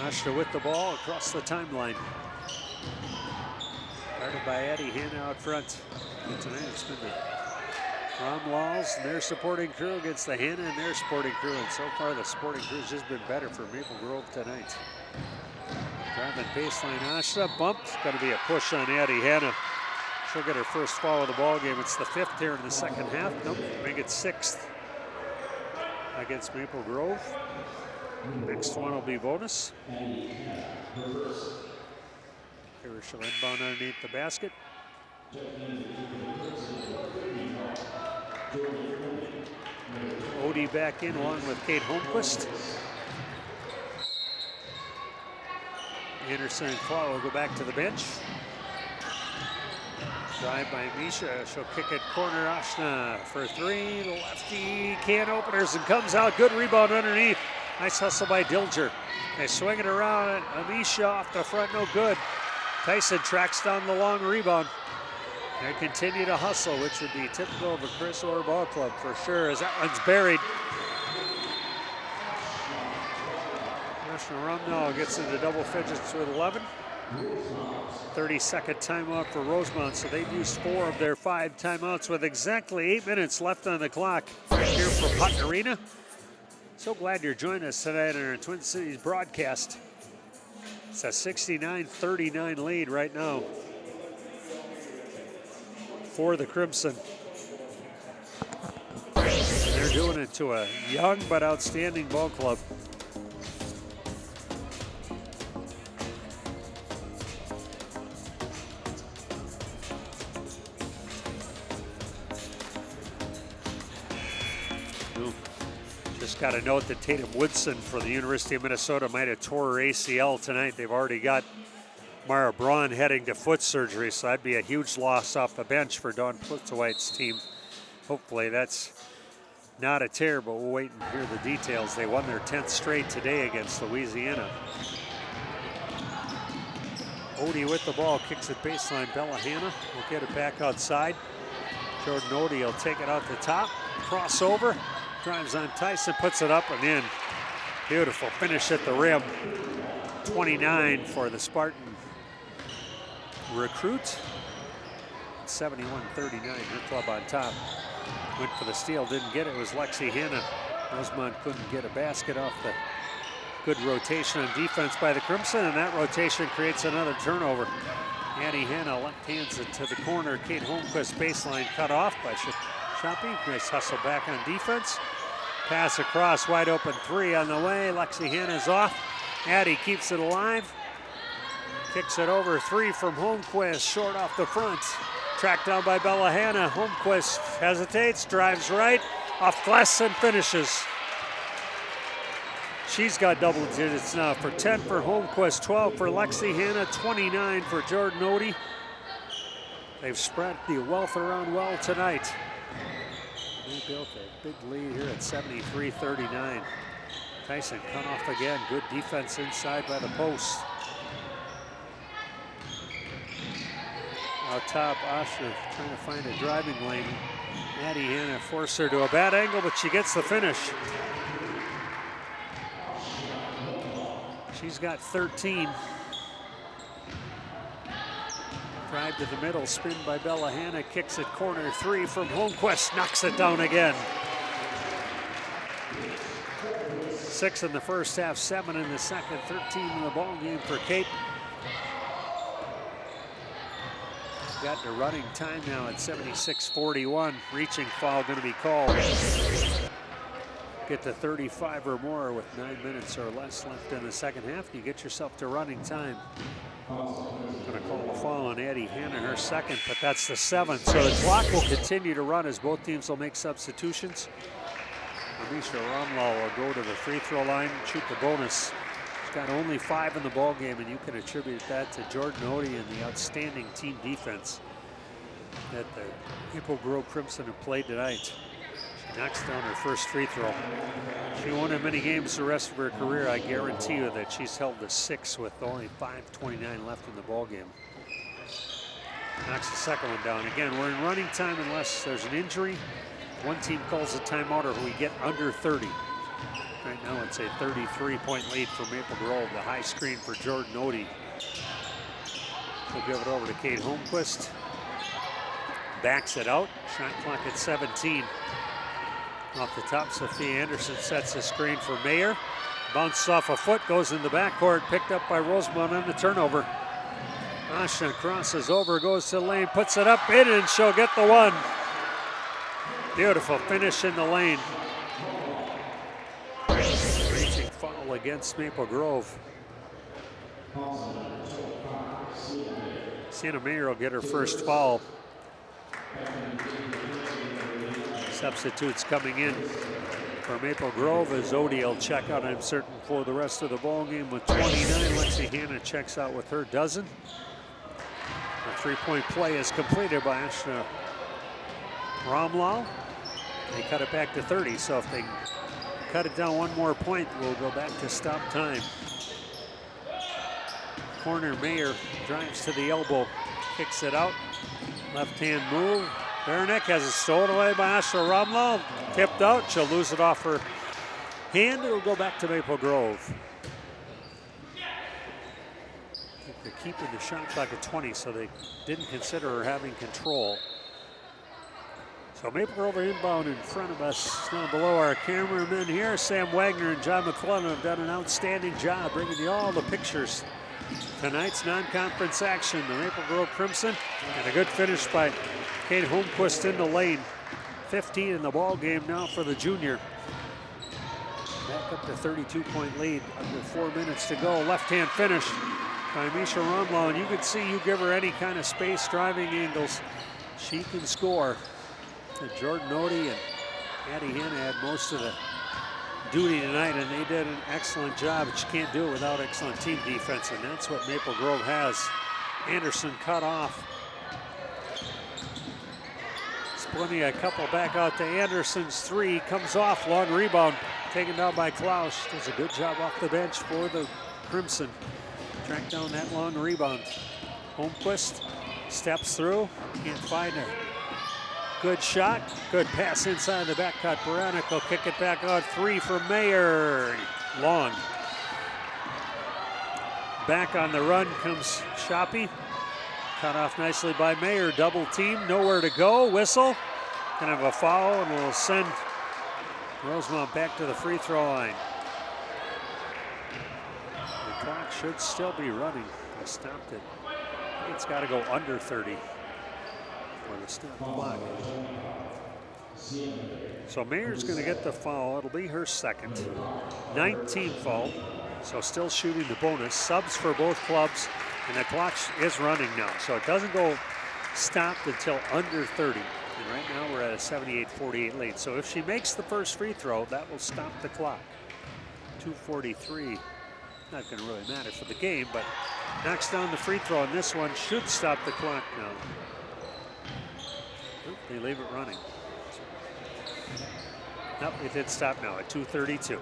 Ashta with the ball across the timeline. Guarded by Addie Hanna out front. And tonight it's been the Ramlalls and their supporting crew against the Hanna and their supporting crew. And so far the supporting crew's just been better for Maple Grove tonight. Driving baseline, Ashta bumped. Going to be a push on Addie Hanna. She'll get her first foul of the ball game. It's the 5th here in the second half. Nope, make it 6th against Maple Grove. Next one will be bonus. Here she'll inbound underneath the basket. Ode back in along with Kate Holmquist. Anderson and Claw will go back to the bench. Drive by Amisha. She'll kick it corner. Ashna for three. The lefty can openers and comes out. Good rebound underneath. Nice hustle by Dilger. They swing it around. Amisha off the front. No good. Tyson tracks down the long rebound. They continue to hustle, which would be typical of a Chris Orr ball club for sure, as that one's buried. National Ramlall gets into double figures with 11. 30-second timeout for Rosemount, so they've used 4 of their 5 timeouts with exactly 8 minutes left on the clock. Here from Hutton Arena. So glad you're joining us tonight on our Twin Cities broadcast. It's a 69-39 lead right now for the Crimson. They're doing it to a young but outstanding ball club. Just got to note that Tatum Woodson for the University of Minnesota might have tore her ACL tonight. They've already got Mara Braun heading to foot surgery, so that'd be a huge loss off the bench for Dawn Plitzowite's team. Hopefully that's not a tear, but we'll wait and hear the details. They won their 10th straight today against Louisiana. Ode with the ball, kicks it baseline. Bella Hanna will get it back outside. Jordan Ode will take it out the top, crossover, drives on Tyson, puts it up and in. Beautiful finish at the rim. 29 for the Spartan recruit. 71-39, her club on top. Went for the steal, didn't get it. It was Lexi Hanna. Rosemount couldn't get a basket off the good rotation on defense by the Crimson, and that rotation creates another turnover. Addie Hanna left hands it to the corner. Kate Holmquist baseline cut off by Shoppy. Nice hustle back on defense. Pass across, wide open 3 on the way. Lexi Hanna's off. Addie keeps it alive. Kicks it over 3 from Holmquist, short off the front. Tracked down by Bella Hanna. Holmquist hesitates, drives right, off glass and finishes. She's got double digits now for 10 for Holmquist, 12 for Lexi Hanna, 29 for Jordan Ode. They've spread the wealth around well tonight. They built a big lead here at 73-39. Tyson cut off again. Good defense inside by the post. Out top, Asha trying to find a driving lane. Addie Hanna forced her to a bad angle, but she gets the finish. She's got 13. Drive to the middle, spin by Bella Hanna, kicks it corner 3 from Holmquist, knocks it down again. 6 in the first half, 7 in the second, 13 in the ball game for Kate. Got the running time now at 76-41. Reaching foul going to be called. Get to 35 or more with 9 minutes or less left in the second half. You get yourself to running time. Going to call a foul on Addie Hanna, her second, but that's the 7th. So the clock will continue to run as both teams will make substitutions. Amisha Ramlall will go to the free throw line and shoot the bonus. She's got only 5 in the ball game, and you can attribute that to Jordan Ode and the outstanding team defense that the Maple Grove Crimson have played tonight. She knocks down her first free throw. She won in many games the rest of her career. I guarantee you that she's held the 6 with only 5:29 left in the ball game. Knocks the second one down. Again, we're in running time unless there's an injury. One team calls a timeout or we get under 30. Right now it's a 33-point lead for Maple Grove. The high screen for Jordan Ode. We'll give it over to Kate Holmquist. Backs it out. Shot clock at 17. Off the top, Sophia Anderson sets the screen for Mayer. Bounces off a foot, goes in the backcourt. Picked up by Rosemount on the turnover. Asha crosses over, goes to the lane, puts it up, in, and she'll get the one. Beautiful finish in the lane. Reaching foul against Maple Grove. Sienna Mayer will get her first foul. Substitutes coming in for Maple Grove as Ode will check out, I'm certain, for the rest of the ball game with 29. Lexi Hanna checks out with her dozen. A three-point play is completed by Amisha Ramlall. They cut it back to 30, so if they cut it down one more point, we'll go back to stop time. Corner, Mayer drives to the elbow, kicks it out. Left-hand move. Barrett has it stolen away by Amisha Ramlall. Tipped out, she'll lose it off her hand. It'll go back to Maple Grove. They're keeping the shot clock at 20, so they didn't consider her having control. So Maple Grove are inbound in front of us, down below our cameramen here. Sam Wagner and John McClellan have done an outstanding job bringing you all the pictures. Tonight's non-conference action, the Maple Grove Crimson, and a good finish by Kate Holmquist in the lane. 15 in the ball game now for the junior. Back up to 32-point lead, under 4 minutes to go. Left-hand finish by Amisha Ramlall, and you can see you give her any kind of space driving angles, she can score. And Jordan Ode and Addie Hanna had most of the duty tonight, and they did an excellent job, but you can't do it without excellent team defense, and that's what Maple Grove has. Anderson cut off. Splitting a couple back out to Anderson's 3, comes off, long rebound, taken down by Klaus. Does a good job off the bench for the Crimson. Track down that long rebound. Holmquist steps through, can't find a good shot. Good pass inside the back cut. Barrett will kick it back out. 3 for Mayer. Long. Back on the run comes Shoppy. Cut off nicely by Mayer. Double team. Nowhere to go. Whistle. Kind of a foul, and we'll send Rosemount back to the free throw line. The clock should still be running. I stopped it. I think it's got to go under 30. For the stop clock. So Mayer's going to get the foul. It'll be her second. 19 foul. So still shooting the bonus. Subs for both clubs. And the clock is running now. So it doesn't go stopped until under 30. And right now we're at a 78-48 lead. So if she makes the first free throw, that will stop the clock. 2:43. Not going to really matter for the game, but knocks down the free throw, and this one should stop the clock now. Nope, they leave it running. Nope, it did stop now at 2:32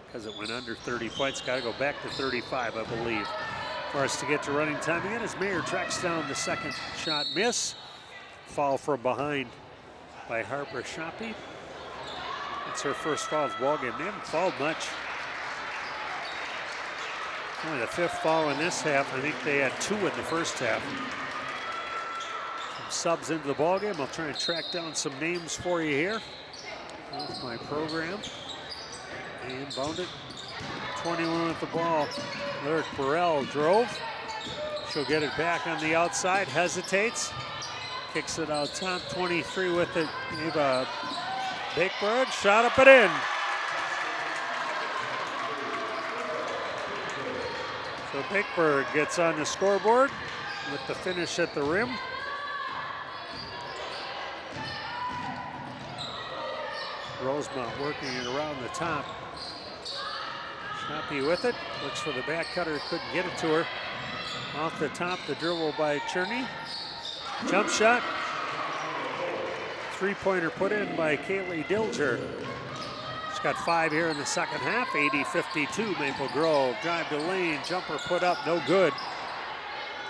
because it went under 30 points. Got to go back to 35, I believe, for us to get to running time again as Mayer tracks down the second shot miss. Foul from behind by Harper Shoppy. It's her first foul of the ball game. They haven't fouled much. Only the fifth foul in this half. I think they had 2 in the first half. Some subs into the ball game. I'll try and track down some names for you here with my program. And bound it. 21 with the ball. Lyric Burrell drove. She'll get it back on the outside. Hesitates. Kicks it out top. 23 with it. Eva Bakebird. Shot up and in. So Bakebird gets on the scoreboard with the finish at the rim. Rosemount working it around the top. Shoppy with it. Looks for the back cutter. Couldn't get it to her. Off the top, the dribble by Cherney. Jump shot. Three-pointer put in by Kaylee Dilger. She's got 5 here in the second half. 80-52 Maple Grove. Drive to lane. Jumper put up. No good.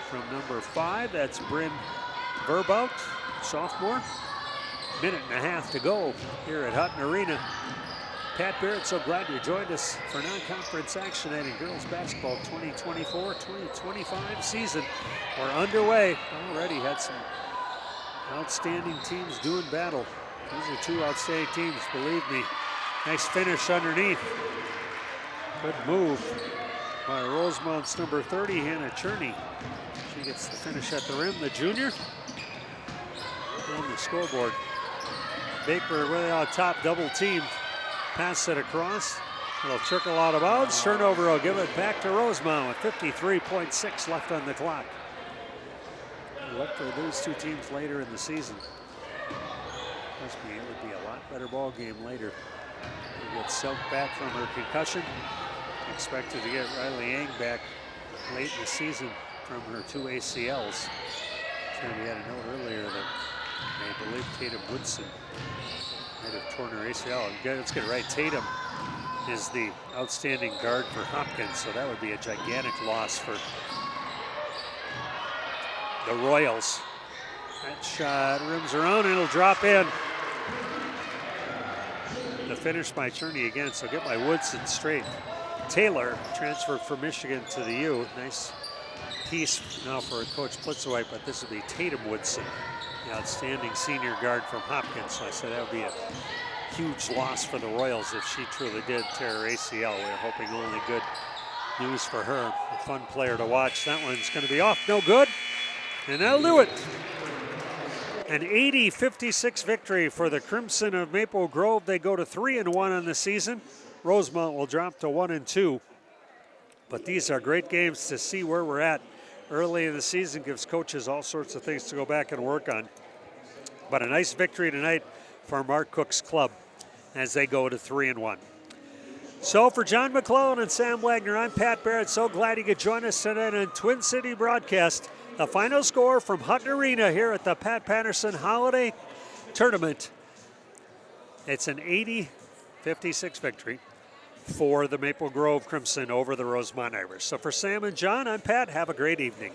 From number 5, that's Bryn Verbout, sophomore. Minute and a half to go here at Hutton Arena. Pat Barrett, so glad you joined us for non-conference action in girls basketball 2024-2025 season. We're underway. Already had some outstanding teams doing battle. These are 2 outstanding teams, believe me. Nice finish underneath. Good move by Rosemount's number 30, Hannah Cherney. She gets the finish at the rim, the junior. On the scoreboard. Baker way out top, double teamed. Pass it across. It'll trickle out of bounds. Turnover will give it back to Rosemount with 53.6 left on the clock. Look for those 2 teams later in the season. Trust me, it would be a lot better ball game later. We get Silk back from her concussion. Expected to get Riley Yang back late in the season from her 2 ACLs. So we had a note earlier that I believe Tatum Woodson might have torn her ACL. Let's get it right. Tatum is the outstanding guard for Hopkins, so that would be a gigantic loss for the Royals. That shot rims around and it'll drop in. The finish by Cherney again, so get by Woodson straight. Taylor transferred from Michigan to the U. Nice piece now for Coach Plitzowite, but this would be Tatum Woodson, the outstanding senior guard from Hopkins. So I said that would be a huge loss for the Royals if she truly did tear her ACL. We're hoping only good news for her. A fun player to watch. That one's going to be off, no good, and that'll do it. An 80-56 victory for the Crimson of Maple Grove. They go to 3-1 on the season. Rosemount will drop to 1-2. But these are great games to see where we're at early in the season. Gives coaches all sorts of things to go back and work on. But a nice victory tonight for Mark Cook's club as they go to 3-1. So for John McClellan and Sam Wagner, I'm Pat Barrett. So glad you could join us tonight on Twin City Broadcast. The final score from Hutton Arena here at the Pat Paterson Holiday Tournament. It's an 80-56 victory for the Maple Grove Crimson over the Rosemount Irish. So for Sam and John, I'm Pat. Have a great evening.